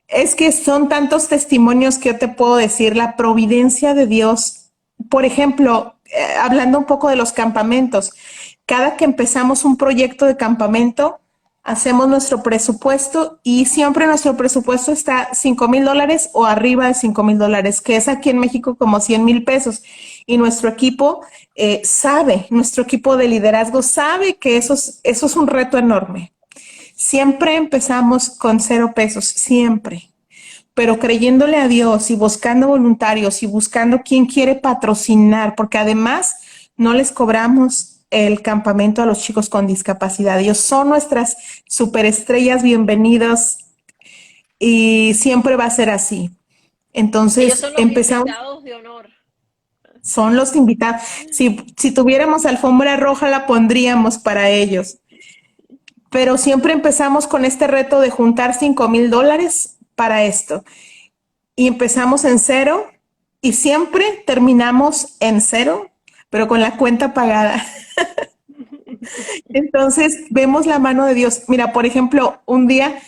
es que son tantos testimonios que yo te puedo decir, la providencia de Dios. Por ejemplo, hablando un poco de los campamentos, cada que empezamos un proyecto de campamento, hacemos nuestro presupuesto y siempre nuestro presupuesto está $5,000 o arriba de $5,000, que es aquí en México como 100,000 pesos. Y nuestro equipo nuestro equipo de liderazgo sabe que eso es un reto enorme. Siempre empezamos con 0 pesos, siempre. Pero creyéndole a Dios y buscando voluntarios y buscando quien quiere patrocinar, porque además no les cobramos el campamento a los chicos con discapacidad. Ellos son nuestras superestrellas, bienvenidos y siempre va a ser así. Ellos Entonces son los empezamos, invitados de honor. son los invitados. Si tuviéramos alfombra roja la pondríamos para ellos. Pero siempre empezamos con este reto de juntar $5,000 para esto. Y empezamos en cero y siempre terminamos en cero, pero con la cuenta pagada. Entonces vemos la mano de Dios. Mira, por ejemplo, un día,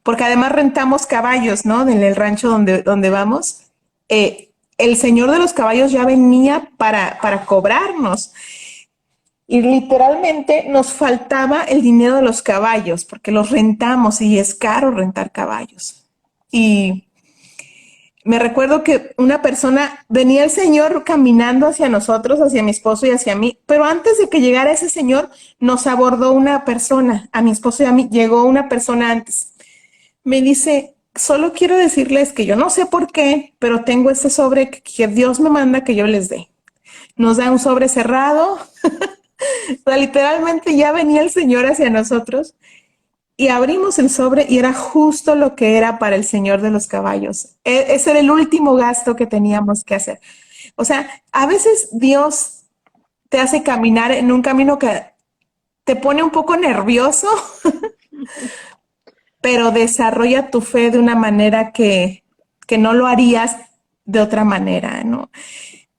porque además rentamos caballos, ¿no? En el rancho donde vamos, el señor de los caballos ya venía para cobrarnos. Y literalmente nos faltaba el dinero de los caballos, porque los rentamos y es caro rentar caballos. Y me recuerdo que una persona, venía el señor caminando hacia nosotros, hacia mi esposo y hacia mí, pero antes de que llegara ese señor, nos abordó una persona, a mi esposo y a mí, llegó una persona antes. Me dice, solo quiero decirles que yo no sé por qué, pero tengo este sobre que Dios me manda que yo les dé. Nos da un sobre cerrado, o sea, literalmente ya venía el señor hacia nosotros y abrimos el sobre y era justo lo que era para el señor de los caballos. Ese era el último gasto que teníamos que hacer. O sea, a veces Dios te hace caminar en un camino que te pone un poco nervioso, pero desarrolla tu fe de una manera que no lo harías de otra manera, ¿no?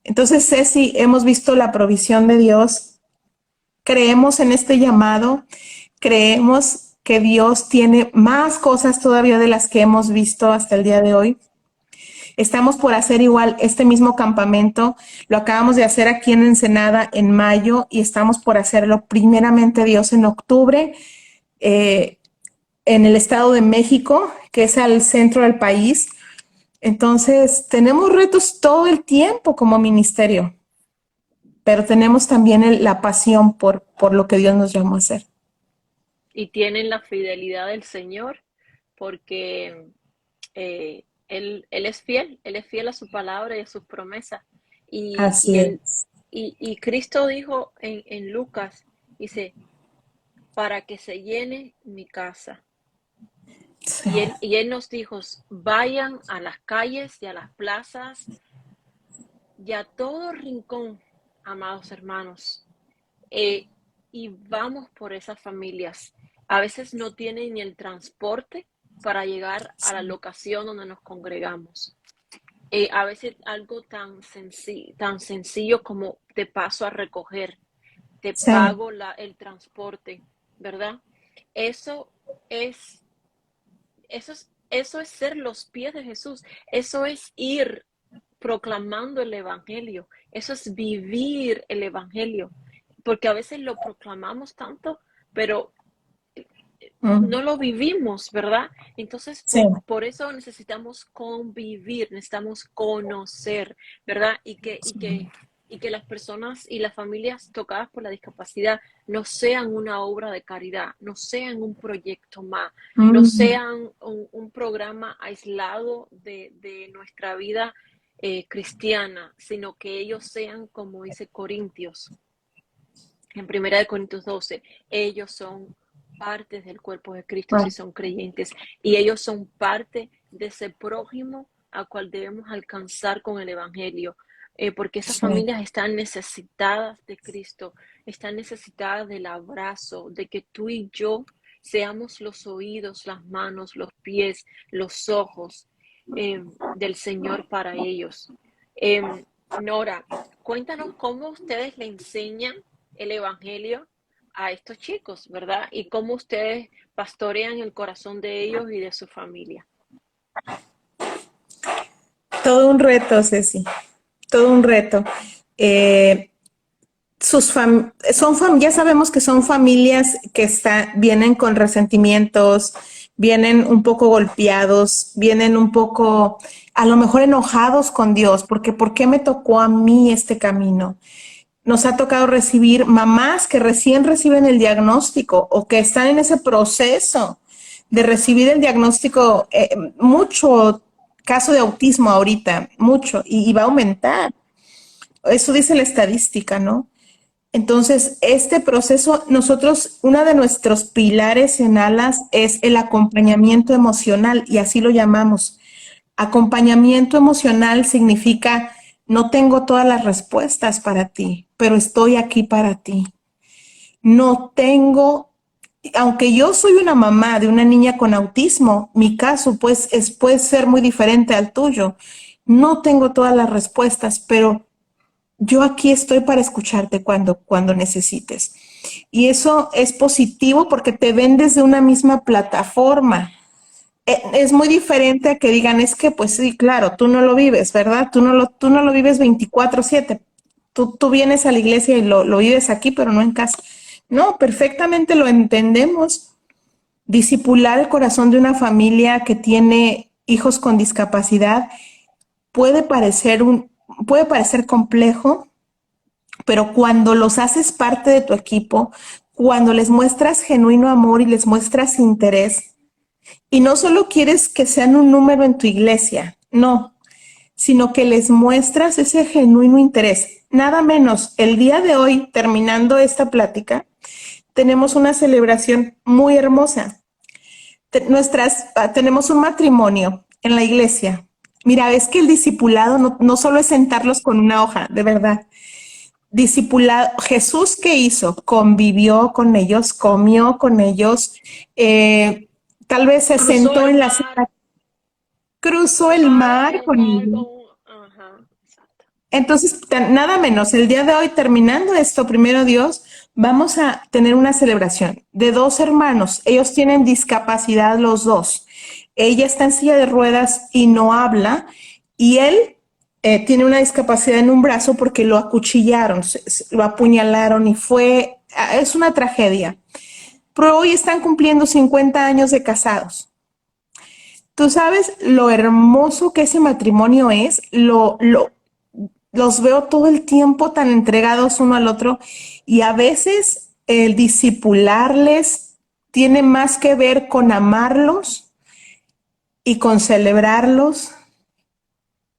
Entonces, Ceci, hemos visto la provisión de Dios, creemos en este llamado, creemos que Dios tiene más cosas todavía de las que hemos visto hasta el día de hoy. Estamos por hacer igual este mismo campamento. Lo acabamos de hacer aquí en Ensenada en mayo y estamos por hacerlo primeramente Dios en octubre eh, en el Estado de México, que es al centro del país. Entonces, tenemos retos todo el tiempo como ministerio, pero tenemos también la pasión por lo que Dios nos llamó a hacer. Y tienen la fidelidad del Señor porque Él es fiel a su palabra y a sus promesas. Y, Así y, él, es. y Cristo dijo en Lucas, dice, para que se llene mi casa. Sí, Y él nos dijo, vayan a las calles y a las plazas y a todo rincón, amados hermanos, eh, y vamos por esas familias. A veces no tienen ni el transporte para llegar a la locación donde nos congregamos. A veces algo tan sencillo como te paso a recoger, te sí, pago el transporte, ¿verdad? Eso es, eso es ser los pies de Jesús. Eso es ir proclamando el evangelio. Eso es vivir el evangelio. Porque a veces lo proclamamos tanto, pero mm, no lo vivimos, ¿verdad? Entonces, sí, por eso necesitamos convivir, necesitamos conocer, ¿verdad? Y que las personas y las familias tocadas por la discapacidad no sean una obra de caridad, no sean un proyecto más, no mm, sean un programa aislado de nuestra vida cristiana, sino que ellos sean, como dice Corintios, en Primera de Corintios 12, ellos son partes del cuerpo de Cristo si son creyentes y ellos son parte de ese prójimo a cual debemos alcanzar con el Evangelio, porque esas Sí. familias están necesitadas de Cristo, están necesitadas del abrazo, de que tú y yo seamos los oídos, las manos, los pies, los ojos del Señor para ellos. Nora, cuéntanos cómo ustedes le enseñan el Evangelio a estos chicos, ¿verdad? Y cómo ustedes pastorean el corazón de ellos y de su familia. Todo un reto, Ceci, todo un reto. Eh, ya sabemos que son familias que vienen con resentimientos, vienen un poco golpeados, vienen un poco, a lo mejor enojados con Dios, porque ¿por qué me tocó a mí este camino? Nos ha tocado recibir mamás que recién reciben el diagnóstico o que están en ese proceso de recibir el diagnóstico, mucho caso de autismo ahorita, mucho, y va a aumentar. Eso dice la estadística, ¿no? Entonces, este proceso, nosotros, uno de nuestros pilares en Alas es el acompañamiento emocional y así lo llamamos. Acompañamiento emocional significa, no tengo todas las respuestas para ti, pero estoy aquí para ti. No tengo, aunque yo soy una mamá de una niña con autismo, mi caso pues puede ser muy diferente al tuyo. No tengo todas las respuestas, pero yo aquí estoy para escucharte cuando necesites. Y eso es positivo porque te ven desde una misma plataforma. Es muy diferente a que digan, es que pues sí, claro, tú no lo vives, ¿verdad? Tú no lo vives 24/7. Tú vienes a la iglesia y lo vives aquí, pero no en casa. No, perfectamente lo entendemos. Discipular el corazón de una familia que tiene hijos con discapacidad puede puede parecer complejo, pero cuando los haces parte de tu equipo, cuando les muestras genuino amor y les muestras interés, y no solo quieres que sean un número en tu iglesia, no, sino que les muestras ese genuino interés. Nada menos, el día de hoy, terminando esta plática, tenemos una celebración muy hermosa. Tenemos un matrimonio en la iglesia. Mira, es que el discipulado no solo es sentarlos con una hoja, de verdad. Discipulado, Jesús, ¿qué hizo? Convivió con ellos, comió con ellos, tal vez se Cruzó sentó el en la mar, sala, cruzó el cruzaron mar el con mar ellos. con... Ajá, exacto. Entonces, nada menos, el día de hoy, terminando esto, primero Dios, vamos a tener una celebración de dos hermanos. Ellos tienen discapacidad los dos. Ella está en silla de ruedas y no habla, y él tiene una discapacidad en un brazo porque lo acuchillaron, lo apuñalaron y es una tragedia. Pero hoy están cumpliendo 50 años de casados. Tú sabes lo hermoso que ese matrimonio es, los veo todo el tiempo tan entregados uno al otro y a veces el discipularles tiene más que ver con amarlos y con celebrarlos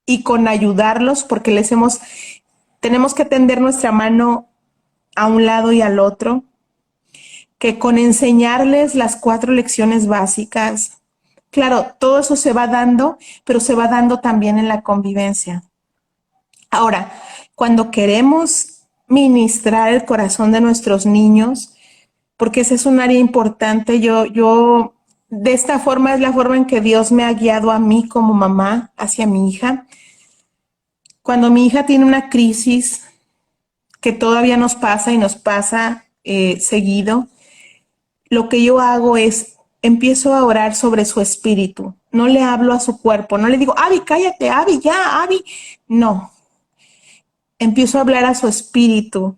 y con ayudarlos porque tenemos que tender nuestra mano a un lado y al otro, que con enseñarles las 4 lecciones básicas. Claro, todo eso se va dando, pero se va dando también en la convivencia. Ahora, cuando queremos ministrar el corazón de nuestros niños, porque ese es un área importante, de esta forma es la forma en que Dios me ha guiado a mí como mamá hacia mi hija. Cuando mi hija tiene una crisis que todavía nos pasa y nos pasa seguido, lo que yo hago es empiezo a orar sobre su espíritu. No le hablo a su cuerpo, no le digo, Abby, cállate, Abby, ya, Abby. No, empiezo a hablar a su espíritu.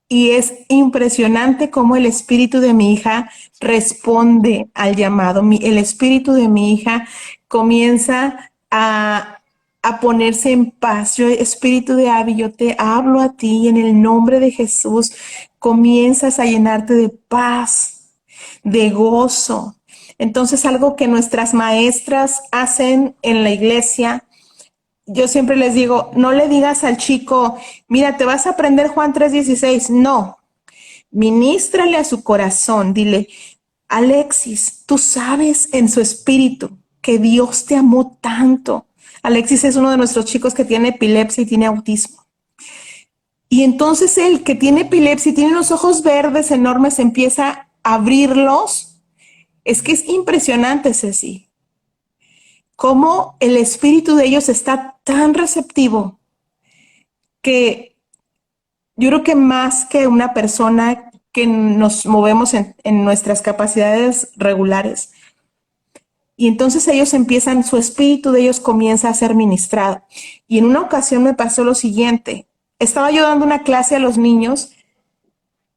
Y es impresionante cómo el espíritu de mi hija responde al llamado. El espíritu de mi hija comienza a ponerse en paz. Yo, espíritu de Abby, yo te hablo a ti en el nombre de Jesús. Comienzas a llenarte de paz, de gozo. Entonces, algo que nuestras maestras hacen en la iglesia, yo siempre les digo, no le digas al chico, mira, te vas a aprender Juan 3:16. No, Ministrale a su corazón, dile, Alexis, tú sabes en su espíritu que Dios te amó tanto. Alexis es uno de nuestros chicos que tiene epilepsia y tiene autismo. Y entonces él que tiene epilepsia y tiene los ojos verdes enormes empieza a abrirlos. Es que es impresionante, Ceci, cómo el espíritu de ellos está tan receptivo que yo creo que más que una persona que nos movemos en nuestras capacidades regulares. Y entonces ellos empiezan, su espíritu de ellos comienza a ser ministrado. Y en una ocasión me pasó lo siguiente. Estaba yo dando una clase a los niños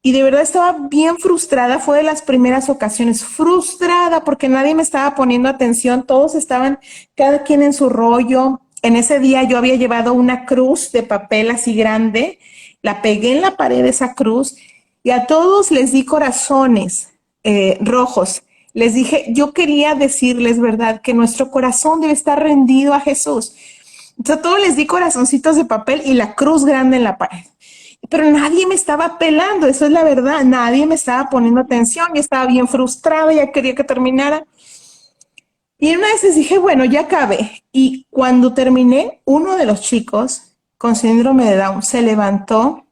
y de verdad estaba bien frustrada. Fue de las primeras ocasiones, frustrada porque nadie me estaba poniendo atención. Todos estaban, cada quien en su rollo. En ese día yo había llevado una cruz de papel así grande, la pegué en la pared de esa cruz y a todos les di corazones rojos. Les dije, yo quería decirles, ¿verdad?, que nuestro corazón debe estar rendido a Jesús. Entonces a todos les di corazoncitos de papel y la cruz grande en la pared. Pero nadie me estaba pelando, eso es la verdad, nadie me estaba poniendo atención, yo estaba bien frustrada, ya quería que terminara. Y en una vez les dije, bueno, ya acabé. Y cuando terminé, uno de los chicos con síndrome de Down se levantó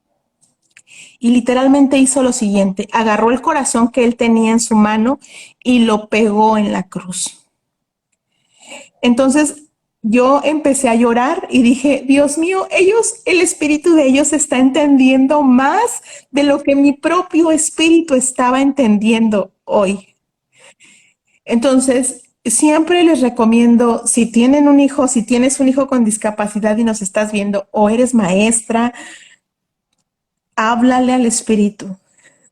y literalmente hizo lo siguiente, agarró el corazón que él tenía en su mano y lo pegó en la cruz. Entonces yo empecé a llorar y dije, Dios mío, ellos, el espíritu de ellos está entendiendo más de lo que mi propio espíritu estaba entendiendo hoy. Entonces, siempre les recomiendo, si tienen un hijo, si tienes un hijo con discapacidad y nos estás viendo, o eres maestra, háblale al espíritu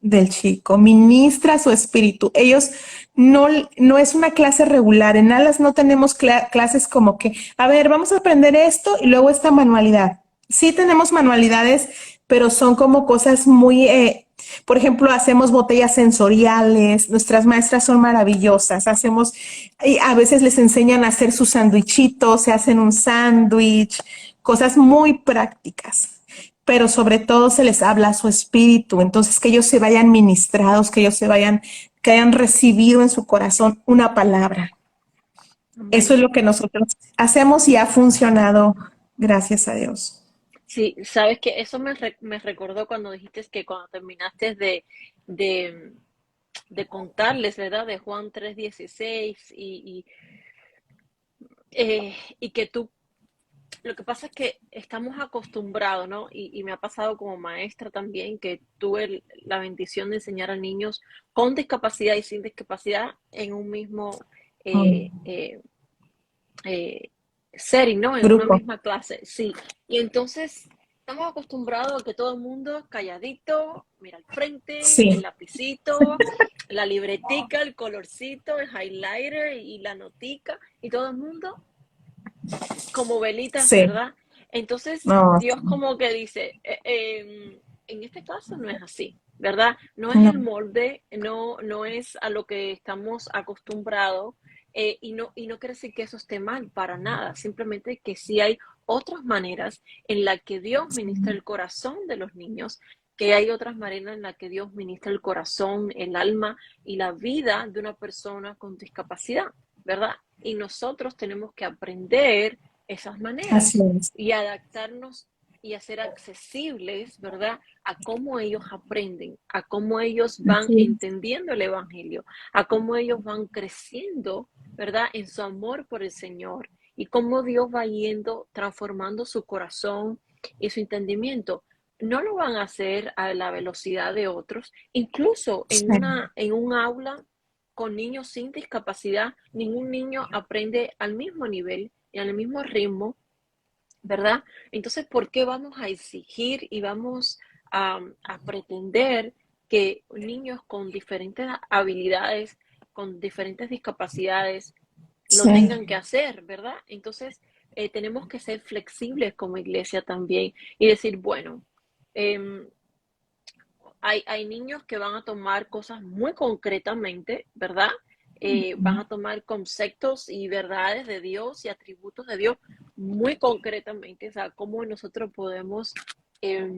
del chico, ministra su espíritu. Ellos no es una clase regular. En Alas no tenemos clases como que, a ver, vamos a aprender esto y luego esta manualidad. Sí tenemos manualidades, pero son como cosas muy, por ejemplo, hacemos botellas sensoriales, nuestras maestras son maravillosas, hacemos, y a veces les enseñan a hacer sus sandwichitos, se hacen un sándwich, cosas muy prácticas, pero sobre todo se les habla a su espíritu, entonces que ellos se vayan ministrados, que ellos se vayan, que hayan recibido en su corazón una palabra. Eso Amén. es lo que nosotros hacemos y ha funcionado, gracias a Dios. Sí, sabes que eso me recordó cuando dijiste que cuando terminaste de, de contarles, ¿verdad? De Juan 3:16 y que tú, lo que pasa es que estamos acostumbrados, ¿no? Y me ha pasado como maestra también, que tuve la bendición de enseñar a niños con discapacidad y sin discapacidad en un mismo eh, eh, eh, setting, ¿no? En una Grupo. misma clase, sí. Y entonces estamos acostumbrados a que todo el mundo calladito, mira al frente, el Sí, lapicito, la libretica, el colorcito, el highlighter y la notica, y todo el mundo como velitas, sí. ¿verdad? Entonces No, Dios como que dice, en este caso no es así, ¿verdad? No es no, el molde, no es a lo que estamos acostumbrados, y no quiere decir que eso esté mal para nada, simplemente que sí hay otras maneras en las que Dios ministra el corazón de los niños, que hay otras maneras en las que Dios ministra el corazón, el alma y la vida de una persona con discapacidad, ¿verdad? Y nosotros tenemos que aprender esas así maneras es. y adaptarnos y hacer accesibles, ¿verdad? A cómo ellos aprenden, a cómo ellos van Así es. entendiendo el Evangelio, a cómo ellos van creciendo, ¿verdad? En su amor por el Señor y cómo Dios va yendo transformando su corazón y su entendimiento. No lo van a hacer a la velocidad de otros, incluso Sí, en un aula con niños sin discapacidad, ningún niño aprende al mismo nivel y al mismo ritmo, ¿verdad? Entonces, ¿por qué vamos a exigir y vamos a pretender que niños con diferentes habilidades, con diferentes discapacidades, lo sí, tengan que hacer, ¿verdad? Entonces, tenemos que ser flexibles como iglesia también y decir, bueno, eh, hay niños que van a tomar cosas muy concretamente, ¿verdad? Van a tomar conceptos y verdades de Dios y atributos de Dios muy concretamente, o sea, cómo nosotros podemos eh,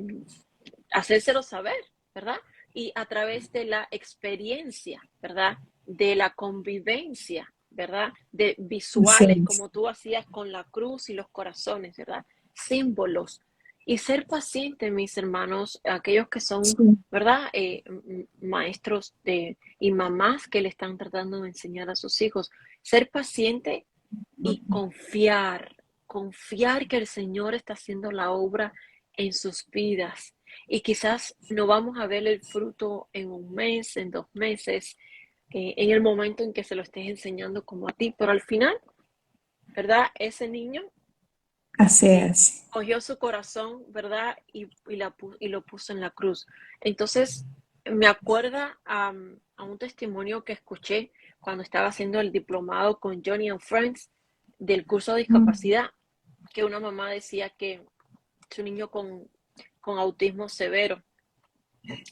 hacérselo saber, ¿verdad? y a través de la experiencia, ¿verdad? De la convivencia, ¿verdad? De Así visuales, es. como tú hacías con la cruz y los corazones, ¿verdad? Símbolos. Y ser paciente, mis hermanos, aquellos que son, Sí. ¿verdad? Maestros y mamás que le están tratando de enseñar a sus hijos. Ser paciente y confiar que el Señor está haciendo la obra en sus vidas. Y quizás no vamos a ver el fruto en un mes, en 2 meses, en el momento en que se lo estés enseñando como a ti, pero al final, ¿verdad? Ese niño Así eh, es. cogió su corazón, ¿verdad? Y lo puso en la cruz. Entonces, me acuerda a un testimonio que escuché cuando estaba haciendo el diplomado con Johnny and Friends del curso de Mm, discapacidad, que una mamá decía que su niño con autismo severo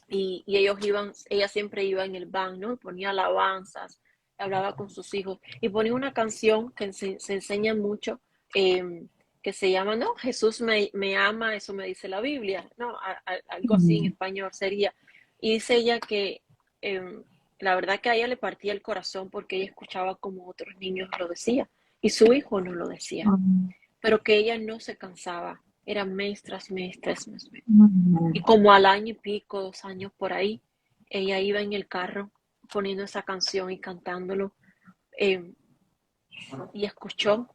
y ella siempre iba en el van, ¿no? Ponía alabanzas, hablaba con sus hijos y ponía una canción que se enseña mucho, que se llama, ¿no? Jesús me ama, eso me dice la Biblia, ¿no? Algo así en mm, español sería. Y dice ella que la verdad que a ella le partía el corazón porque ella escuchaba como otros niños lo decían y su hijo no lo decía, mm, pero que ella no se cansaba, era mes tras mes tras mes. Y mm. como al año y pico, 2 años por ahí, ella iba en el carro poniendo esa canción y cantándolo, eh, y escuchó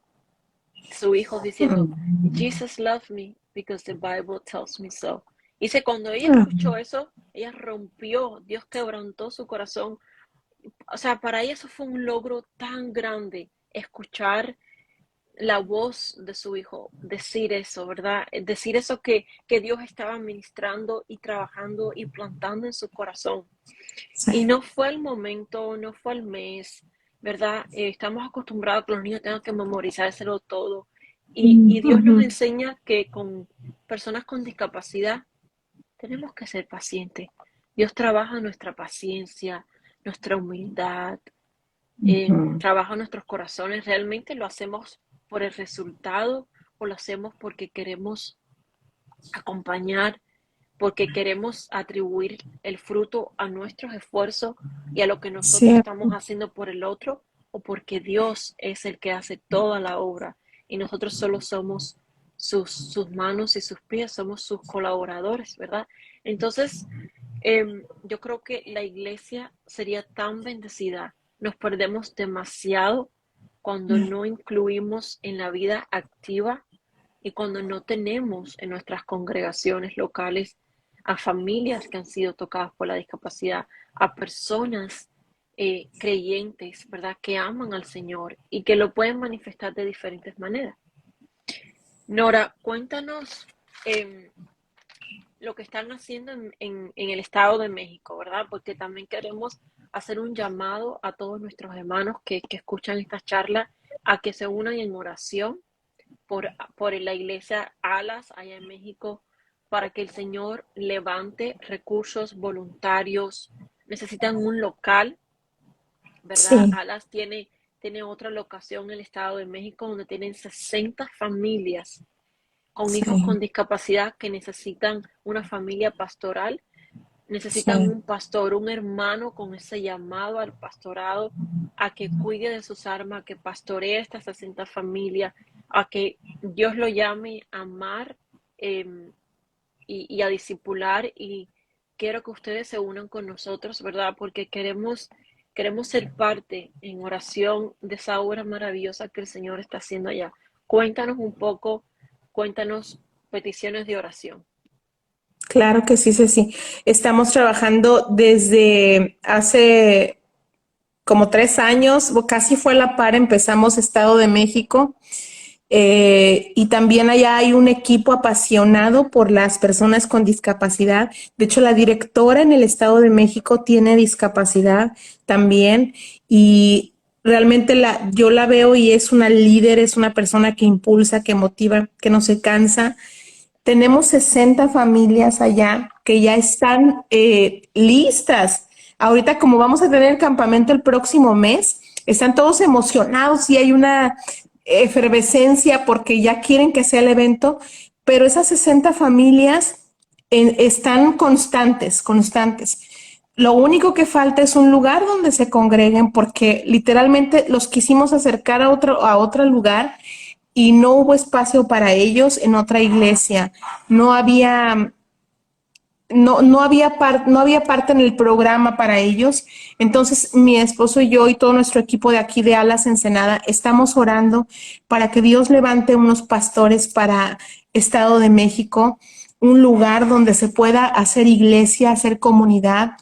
su hijo diciendo, Mm. Jesus loves me because the Bible tells me so. Dice, cuando ella Ah, escuchó eso, ella rompió, Dios quebrantó su corazón. O sea, para ella eso fue un logro tan grande, escuchar la voz de su hijo, decir eso, ¿verdad? Decir eso que Dios estaba ministrando y trabajando y plantando en su corazón. sí. Y no fue el momento, no fue el mes, ¿verdad? Estamos acostumbrados a que los niños tengan que memorizárselo todo. Y Dios nos Ujú. enseña que con personas con discapacidad tenemos que ser pacientes. Dios trabaja nuestra paciencia, nuestra humildad, Ujú. trabaja nuestros corazones. Realmente lo hacemos por el resultado o lo hacemos porque queremos acompañar, porque queremos atribuir el fruto a nuestros esfuerzos y a lo que nosotros Cierto. estamos haciendo por el otro, o porque Dios es el que hace toda la obra y nosotros solo somos sus manos y sus pies, somos sus colaboradores, ¿verdad? Entonces, yo creo que la iglesia sería tan bendecida, nos perdemos demasiado cuando no incluimos en la vida activa y cuando no tenemos en nuestras congregaciones locales a familias que han sido tocadas por la discapacidad, a personas creyentes, ¿verdad? Que aman al Señor y que lo pueden manifestar de diferentes maneras. Nora, cuéntanos eh, lo que están haciendo en el Estado de México, ¿verdad? Porque también queremos hacer un llamado a todos nuestros hermanos que escuchan esta charla a que se unan en oración por la iglesia Alas allá en México, para que el Señor levante recursos voluntarios. Necesitan un local, ¿verdad? Sí, Alas tiene otra locación en el Estado de México donde tienen 60 familias con hijos sí, con discapacidad que necesitan una familia pastoral, necesitan sí. un pastor, un hermano con ese llamado al pastorado, a que cuide de sus armas, a que pastoree estas 60 familias, a que Dios lo llame a amar, y a discipular. Y quiero que ustedes se unan con nosotros, ¿verdad? Porque queremos ser parte en oración de esa obra maravillosa que el Señor está haciendo allá. Cuéntanos un poco, cuéntanos peticiones de oración. Claro que sí, sí, sí. Estamos trabajando desde hace como 3 años, o casi fue a la par, empezamos Estado de México. Y también allá hay un equipo apasionado por las personas con discapacidad. De hecho, la directora en el Estado de México tiene discapacidad también y realmente yo la veo y es una líder, es una persona que impulsa, que motiva, que no se cansa. Tenemos 60 familias allá que ya están listas. Ahorita, como vamos a tener el campamento el próximo mes, están todos emocionados y hay una efervescencia porque ya quieren que sea el evento, pero esas 60 familias están constantes, constantes. Lo único que falta es un lugar donde se congreguen porque literalmente los quisimos acercar a otro lugar y no hubo espacio para ellos en otra iglesia. No había, no había parte en el programa para ellos. Entonces, mi esposo y yo y todo nuestro equipo de aquí de Alas Ensenada estamos orando para que Dios levante unos pastores para Estado de México, un lugar donde se pueda hacer iglesia, hacer comunidad,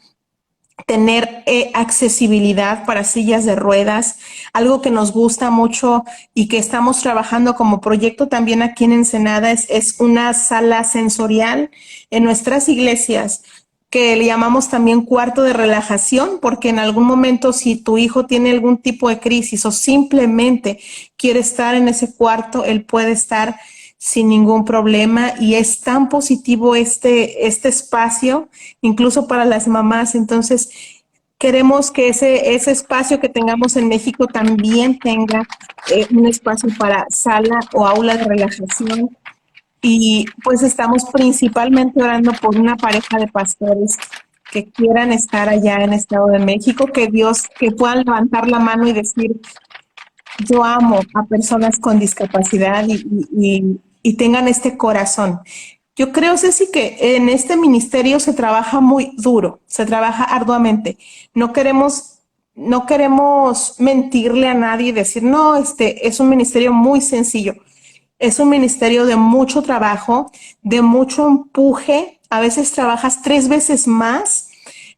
tener accesibilidad para sillas de ruedas, algo que nos gusta mucho y que estamos trabajando como proyecto también aquí en Ensenada es una sala sensorial en nuestras iglesias que le llamamos también cuarto de relajación, porque en algún momento si tu hijo tiene algún tipo de crisis o simplemente quiere estar en ese cuarto, él puede estar sin ningún problema y es tan positivo este espacio, incluso para las mamás. Entonces, queremos que ese espacio que tengamos en México también tenga un espacio para sala o aula de relajación. Y pues estamos principalmente orando por una pareja de pastores que quieran estar allá en Estado de México, que Dios, que puedan levantar la mano y decir, yo amo a personas con discapacidad y tengan este corazón. Yo creo, Ceci, que en este ministerio se trabaja muy duro, se trabaja arduamente. No queremos, no queremos mentirle a nadie y decir, no, este es un ministerio muy sencillo. Es un ministerio de mucho trabajo, de mucho empuje. A veces trabajas 3 veces más,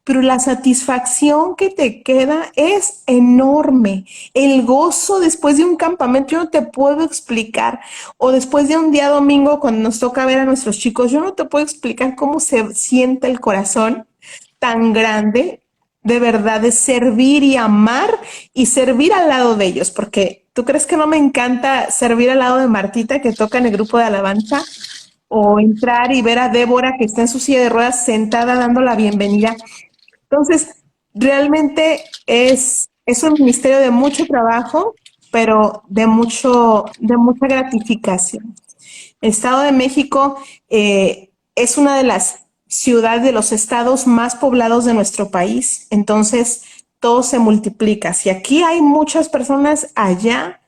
pero la satisfacción que te queda es enorme. El gozo después de un campamento, yo no te puedo explicar. O después de un día domingo, cuando nos toca ver a nuestros chicos, yo no te puedo explicar cómo se siente el corazón tan grande, de verdad, de servir y amar y servir al lado de ellos, porque tú crees que no me encanta servir al lado de Martita que toca en el grupo de alabanza o entrar y ver a Débora que está en su silla de ruedas sentada dando la bienvenida. Entonces, realmente es un ministerio de mucho trabajo, pero de mucha gratificación. El Estado de México es una de las ciudades, de los estados más poblados de nuestro país, entonces todo se multiplica. Si aquí hay muchas personas, allá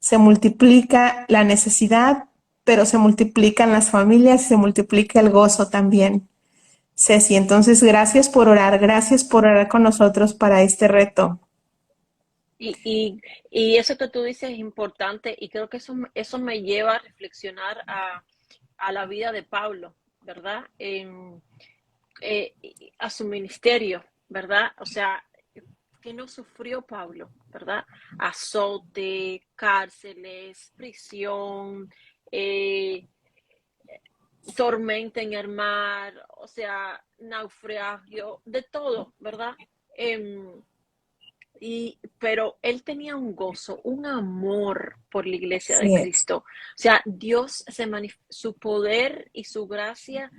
se multiplica la necesidad, pero se multiplican las familias, se multiplica el gozo también. Ceci, entonces gracias por orar con nosotros para este reto. Y, y, y eso que tú dices es importante y creo que eso me lleva a reflexionar a la vida de Pablo, ¿verdad? A su ministerio, ¿verdad? O sea, que no sufrió Pablo, ¿verdad? Azote, cárceles, prisión, eh, tormenta en el mar, o sea, naufragio, de todo, ¿verdad? Eh, pero él tenía un gozo, un amor por la iglesia de Así es. Cristo. O sea, su poder y su gracia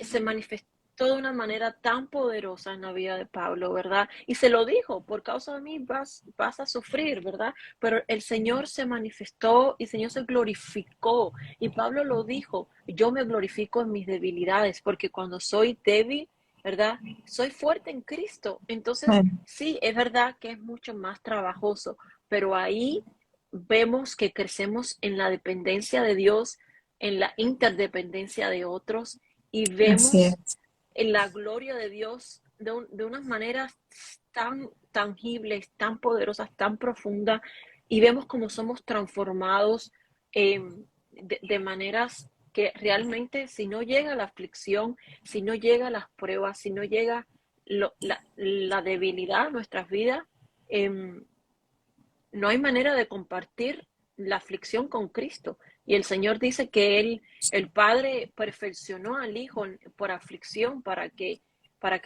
se manifestó de una manera tan poderosa en la vida de Pablo, ¿verdad? Y se lo dijo, por causa de mí vas a sufrir, ¿verdad? Pero el Señor se manifestó y el Señor se glorificó. Y Pablo lo dijo, yo me glorifico en mis debilidades, porque cuando soy débil, ¿verdad? Soy fuerte en Cristo. Entonces, Bueno, sí, es verdad que es mucho más trabajoso, pero ahí vemos que crecemos en la dependencia de Dios, en la interdependencia de otros y así vemos es. en la gloria de Dios de unas maneras tan tangibles, tan poderosas, tan profundas, y vemos cómo somos transformados eh, de maneras que realmente si no llega la aflicción, si no llega las pruebas, si no llega la debilidad a nuestras vidas, eh, no hay manera de compartir la aflicción con Cristo. Y el Señor dice que el Padre perfeccionó al Hijo por aflicción para que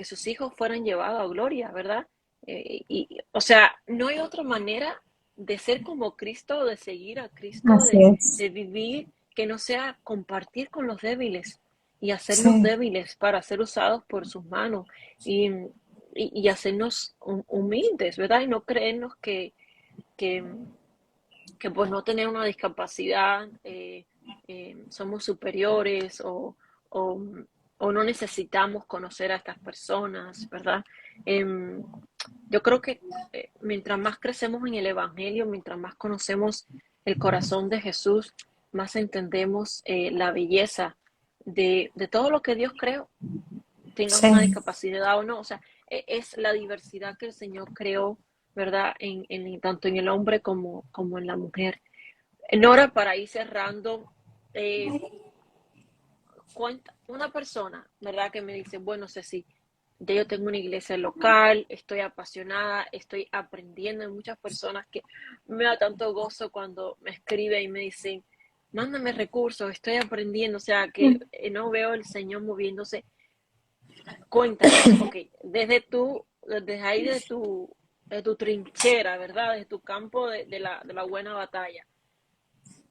sus hijos fueran llevados a gloria, ¿verdad? O sea, no hay otra manera de ser como Cristo, de seguir a Cristo, Así es. de vivir que no sea compartir con los débiles y hacernos Sí, débiles para ser usados por sus manos y, y hacernos humildes, ¿verdad? Y no creernos que, que por no tener una discapacidad somos superiores o, o no necesitamos conocer a estas personas, ¿verdad? Em, yo creo que mientras más crecemos en el Evangelio, mientras más conocemos el corazón de Jesús, más entendemos la belleza de todo lo que Dios creó, tengas una Sí. discapacidad o no, o sea, es la diversidad que el Señor creó, ¿verdad? Tanto en el hombre como en la mujer. Nora, para ir cerrando, eh, una persona, ¿verdad? Que me dice, bueno, Ceci, ya yo tengo una iglesia local, estoy apasionada, estoy aprendiendo. Hay muchas personas que me da tanto gozo cuando me escriben y me dicen, mándame recursos, estoy aprendiendo, o sea, que no veo el Señor moviéndose. Cuéntanos, ok, desde ahí de tu trinchera, ¿verdad? Desde tu campo de la buena batalla.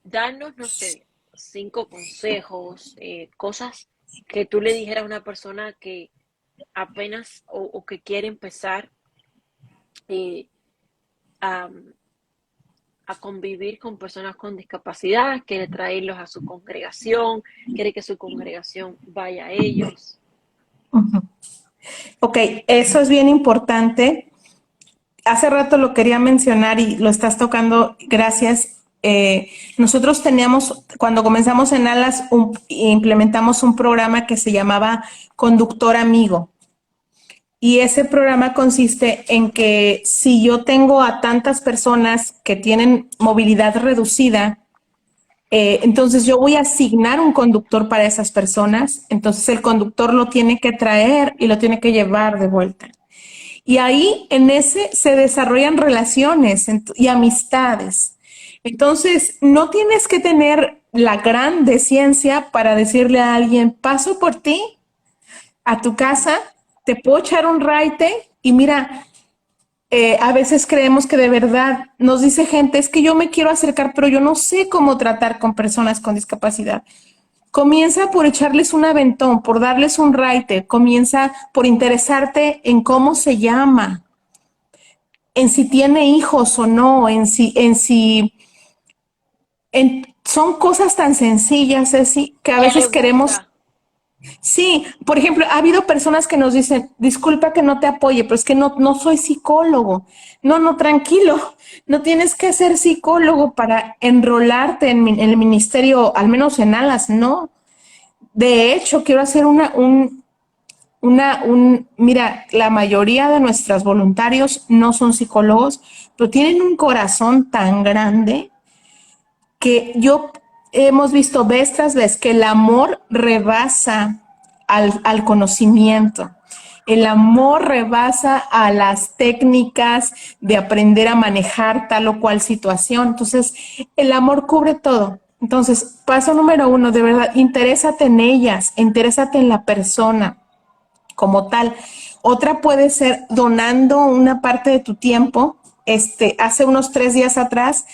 Danos, no sé, 5 consejos, cosas que tú le dijeras a una persona que apenas o que quiere empezar eh, a, a convivir con personas con discapacidad, quiere traerlos a su congregación, quiere que su congregación vaya a ellos. Ujú. Ok, eso es bien importante. Hace rato lo quería mencionar y lo estás tocando, gracias. Nosotros teníamos, cuando comenzamos en Alas, implementamos un programa que se llamaba Conductor Amigo. Y ese programa consiste en que si yo tengo a tantas personas que tienen movilidad reducida, entonces yo voy a asignar un conductor para esas personas. Entonces el conductor lo tiene que traer y lo tiene que llevar de vuelta. Y ahí en ese se desarrollan relaciones y amistades. Entonces, no tienes que tener la gran ciencia para decirle a alguien, paso por ti a tu casa, te puedo echar un raite y mira, a veces creemos que de verdad nos dice gente, es que yo me quiero acercar, pero yo no sé cómo tratar con personas con discapacidad. Comienza por echarles un aventón, por darles un raite, comienza por interesarte en cómo se llama, en si tiene hijos o no, son cosas tan sencillas, Ceci, que a ¿Qué le veces queremos. gusta? Sí, por ejemplo, ha habido personas que nos dicen, disculpa que no te apoye, pero es que no soy psicólogo. No, no, tranquilo, no tienes que ser psicólogo para enrolarte en el ministerio, al menos en Alas, no. De hecho, quiero hacer mira, la mayoría de nuestros voluntarios no son psicólogos, pero tienen un corazón tan grande que hemos visto vez tras vez que el amor rebasa al conocimiento. El amor rebasa a las técnicas de aprender a manejar tal o cual situación. Entonces, el amor cubre todo. Entonces, paso número 1, de verdad, interésate en ellas, interésate en la persona como tal. Otra puede ser donando una parte de tu tiempo. Hace unos 3 días atrás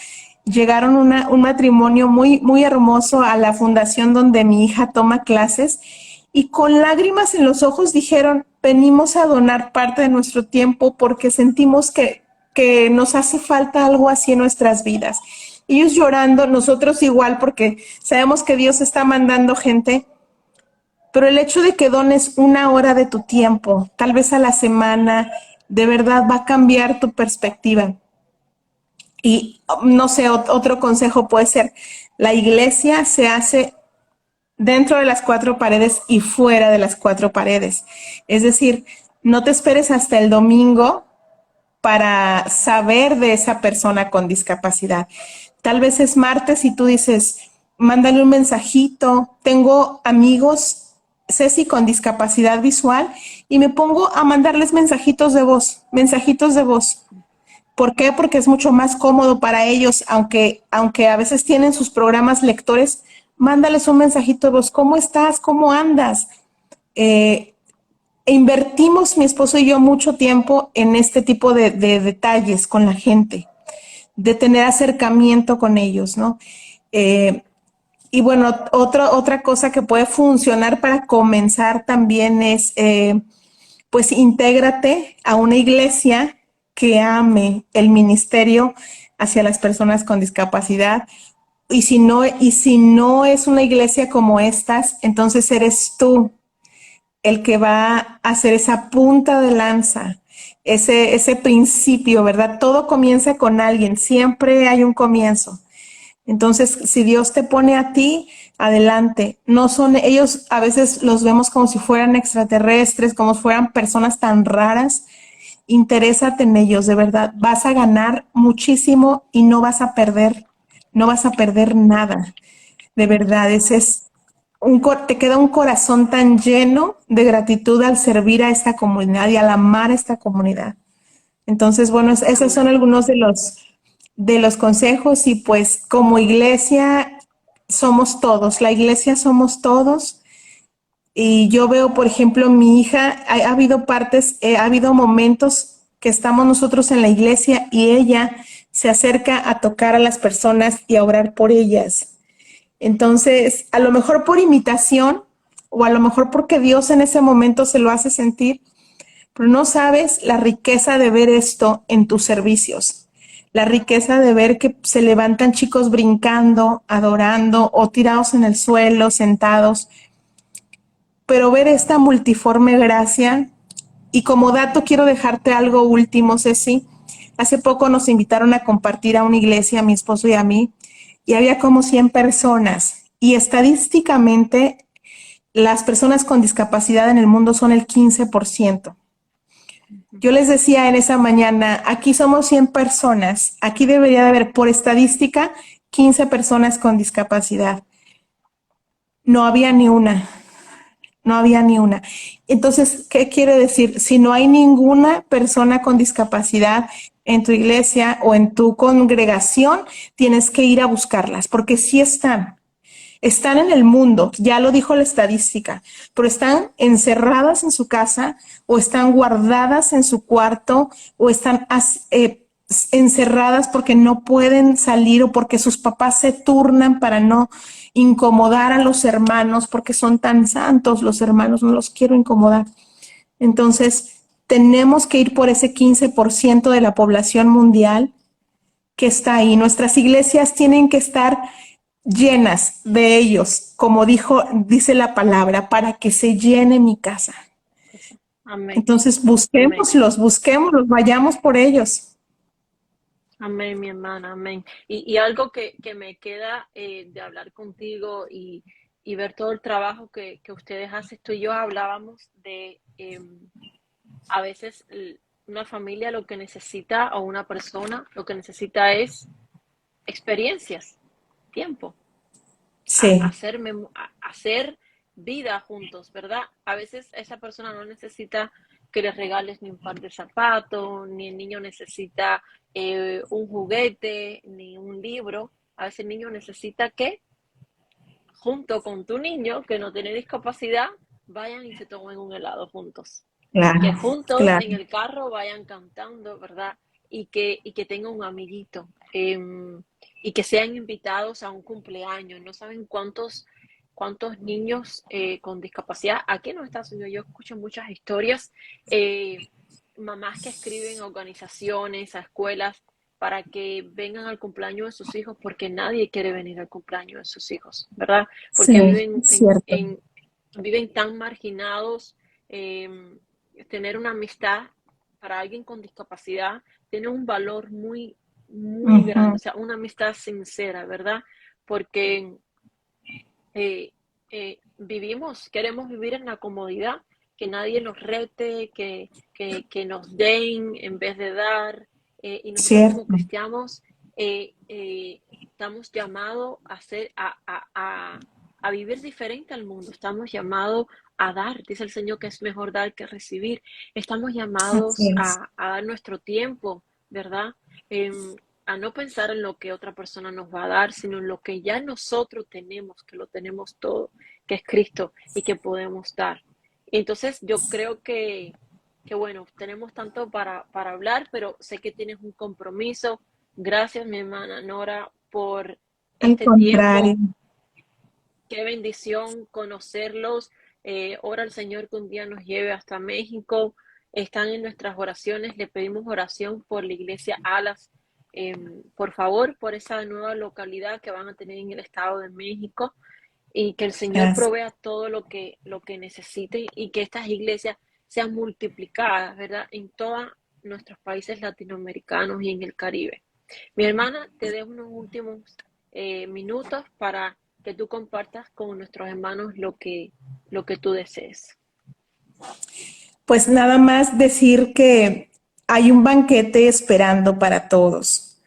llegaron un matrimonio muy, muy hermoso a la fundación donde mi hija toma clases y con lágrimas en los ojos dijeron, venimos a donar parte de nuestro tiempo porque sentimos que nos hace falta algo así en nuestras vidas. Ellos llorando, nosotros igual porque sabemos que Dios está mandando gente, pero el hecho de que dones 1 hora de tu tiempo, tal vez a la semana, de verdad va a cambiar tu perspectiva. Y no sé, otro consejo puede ser, la iglesia se hace dentro de las 4 paredes y fuera de las 4 paredes. Es decir, no te esperes hasta el domingo para saber de esa persona con discapacidad. Tal vez es martes y tú dices, mándale un mensajito. Tengo amigos, Ceci, con discapacidad visual y me pongo a mandarles mensajitos de voz, mensajitos de voz. ¿Por qué? Porque es mucho más cómodo para ellos, aunque a veces tienen sus programas lectores, mándales un mensajito de voz, ¿cómo estás? ¿Cómo andas? Eh, Invertimos mi esposo y yo mucho tiempo en este tipo de detalles con la gente, de tener acercamiento con ellos, ¿no? Y bueno, otra cosa que puede funcionar para comenzar también es, pues, intégrate a una iglesia que ame el ministerio hacia las personas con discapacidad. Y si no es una iglesia como estas, entonces eres tú el que va a ser esa punta de lanza, ese principio, ¿verdad? Todo comienza con alguien, siempre hay un comienzo. Entonces, si Dios te pone a ti, adelante. No son ellos, a veces los vemos como si fueran extraterrestres, como si fueran personas tan raras. Interésate en ellos, de verdad. Vas a ganar muchísimo y no vas a perder, no vas a perder nada. De verdad, ese es te queda un corazón tan lleno de gratitud al servir a esta comunidad y al amar a esta comunidad. Entonces, bueno, esos son Amén. algunos de los consejos y pues como iglesia somos todos, la iglesia somos todos. Y yo veo, por ejemplo, mi hija, ha habido partes, ha habido momentos que estamos nosotros en la iglesia y ella se acerca a tocar a las personas y a orar por ellas. Entonces, a lo mejor por imitación o a lo mejor porque Dios en ese momento se lo hace sentir, pero no sabes la riqueza de ver esto en tus servicios, la riqueza de ver que se levantan chicos brincando, adorando o tirados en el suelo, sentados, pero ver esta multiforme gracia. Y como dato quiero dejarte algo último, Ceci. Hace poco nos invitaron a compartir a una iglesia, a mi esposo y a mí, y había como 100 personas. Y estadísticamente, las personas con discapacidad en el mundo son el 15%. Yo les decía en esa mañana, aquí somos 100 personas, aquí debería de haber por estadística 15 personas con discapacidad. No había ni una, no había ni una. Entonces, ¿qué quiere decir? Si no hay ninguna persona con discapacidad en tu iglesia o en tu congregación, tienes que ir a buscarlas, porque sí están en el mundo, ya lo dijo la estadística, pero están encerradas en su casa o están guardadas en su cuarto o están encerradas porque no pueden salir o porque sus papás se turnan para no incomodar a los hermanos porque son tan santos los hermanos, no los quiero incomodar. Entonces, tenemos que ir por ese 15% de la población mundial que está ahí. Nuestras iglesias tienen que estar llenas de ellos, como dice la palabra, para que se llene mi casa. Amén. Entonces Amén. busquémoslos, vayamos por ellos. Amén, mi hermana, amén. Y algo que me queda de hablar contigo y ver todo el trabajo que ustedes hacen, tú y yo hablábamos de a veces una familia lo que necesita o una persona lo que necesita es experiencias, tiempo, Sí, hacer vida juntos, ¿verdad? A veces esa persona no necesita que le regales ni un par de zapatos, ni el niño necesita un juguete, ni un libro. A veces el niño necesita que, junto con tu niño que no tiene discapacidad, vayan y se tomen un helado juntos. Que claro, juntos claro. en el carro vayan cantando, ¿verdad? Y que tengan un amiguito. Y que sean invitados a un cumpleaños. No saben cuántos niños con discapacidad. Aquí en los Estados Unidos yo escucho muchas historias, mamás que escriben a organizaciones, a escuelas, para que vengan al cumpleaños de sus hijos, porque nadie quiere venir al cumpleaños de sus hijos, ¿verdad? Porque Sí, cierto. viven tan marginados. eh, Tener una amistad para alguien con discapacidad tiene un valor muy, muy grande, Ujú. o sea, una amistad sincera, ¿verdad? Porque eh, queremos vivir en la comodidad, que nadie nos rete, que nos den en vez de dar. Y nosotros como Cierto. cristianos estamos llamados a vivir diferente al mundo, estamos llamados a dar, dice el Señor que es mejor dar que recibir, estamos Así llamados es. a dar nuestro tiempo, ¿verdad? A no pensar en lo que otra persona nos va a dar, sino en lo que ya nosotros tenemos, que lo tenemos todo, que es Cristo y que podemos dar. Entonces yo creo que bueno, tenemos tanto para hablar, pero sé que tienes un compromiso. Gracias, mi hermana Nora, por Al este contrario. tiempo. Qué bendición conocerlos. Ora al Señor que un día nos lleve hasta México. Están en nuestras oraciones. Le pedimos oración por la iglesia Alas. Por favor, por esa nueva localidad que van a tener en el Estado de México. y que el Señor Gracias. provea todo lo que necesiten y que estas iglesias sean multiplicadas, ¿verdad? En todos nuestros países latinoamericanos y en el Caribe. Mi hermana, te dejo unos últimos minutos para que tú compartas con nuestros hermanos lo que tú desees. Pues nada más decir que hay un banquete esperando para todos.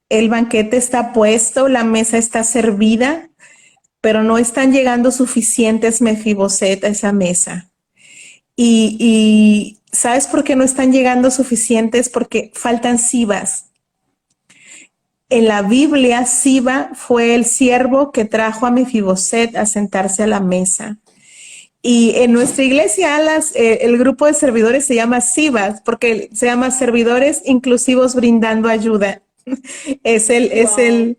El banquete está puesto, la mesa está servida, pero no están llegando suficientes Mefiboset a esa mesa. Y ¿sabes por qué no están llegando suficientes? Porque faltan Sibas. En la Biblia, Siba fue el siervo que trajo a Mefiboset a sentarse a la mesa. Y en nuestra iglesia, el grupo de servidores se llama Sibas, porque se llama Servidores Inclusivos Brindando Ayuda. Es Wow. el,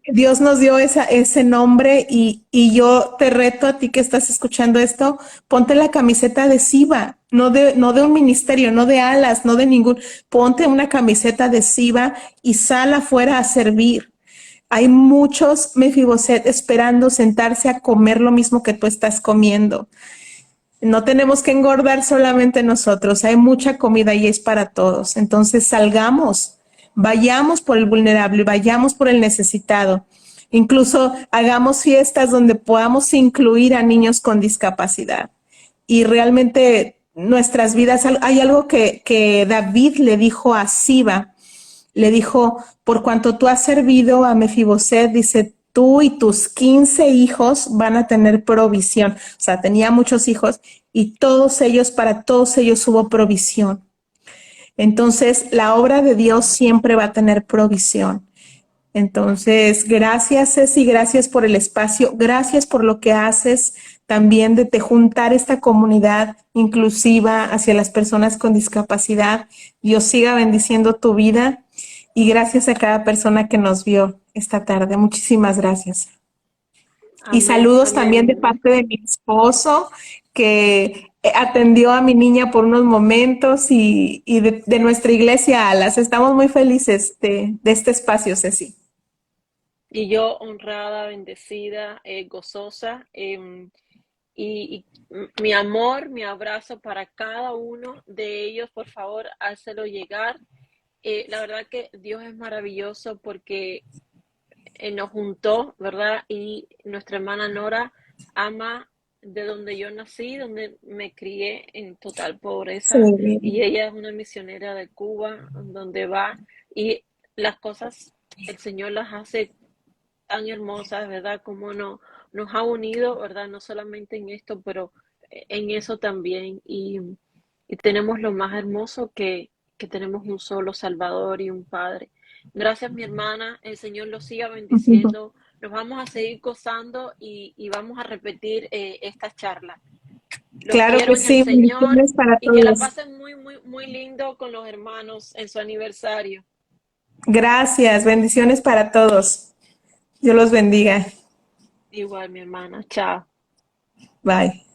Dios nos dio ese nombre y yo te reto a ti que estás escuchando esto, ponte la camiseta de Siba, no de un ministerio, no de alas, no de ningún, ponte una camiseta de Siba y sal afuera a servir. Hay muchos Mefiboset esperando sentarse a comer lo mismo que tú estás comiendo. No tenemos que engordar solamente nosotros, hay mucha comida y es para todos. Entonces salgamos, vayamos por el vulnerable, vayamos por el necesitado. Incluso hagamos fiestas donde podamos incluir a niños con discapacidad. Y realmente nuestras vidas, hay algo que David le dijo a Siba, le dijo, por cuanto tú has servido a Mefiboset, dice, tú y tus 15 hijos van a tener provisión. O sea, tenía muchos hijos y todos ellos, para todos ellos hubo provisión. Entonces, la obra de Dios siempre va a tener provisión. Entonces, gracias Ceci, gracias por el espacio, gracias por lo que haces también de juntar esta comunidad inclusiva hacia las personas con discapacidad. Dios siga bendiciendo tu vida y gracias a cada persona que nos vio esta tarde. Muchísimas gracias. Y Amén, saludos también de amén. parte de mi esposo que atendió a mi niña por unos momentos y de nuestra iglesia Alas. Estamos muy felices de este espacio, Ceci. Y yo honrada, bendecida, gozosa, mi amor, mi abrazo para cada uno de ellos, por favor, hácelo llegar. La verdad que Dios es maravilloso porque nos juntó, ¿verdad? Y nuestra hermana Nora ama de donde yo nací, donde me crié en total pobreza, y Sí. ella es una misionera de Cuba, donde va, y las cosas, el Señor las hace tan hermosas, ¿verdad? Como nos ha unido, ¿verdad? No solamente en esto, pero en eso también. Y tenemos lo más hermoso que tenemos un solo Salvador y un Padre. Gracias, mi hermana. El Señor los siga bendiciendo. Nos vamos a seguir gozando y vamos a repetir esta charla. Los Claro quiero que en el sí, Señor bendiciones para y que la todos. pasen muy, muy, muy lindo con los hermanos en su aniversario. Gracias, bendiciones para todos. Dios los bendiga. Igual, mi hermana. Chao. Bye.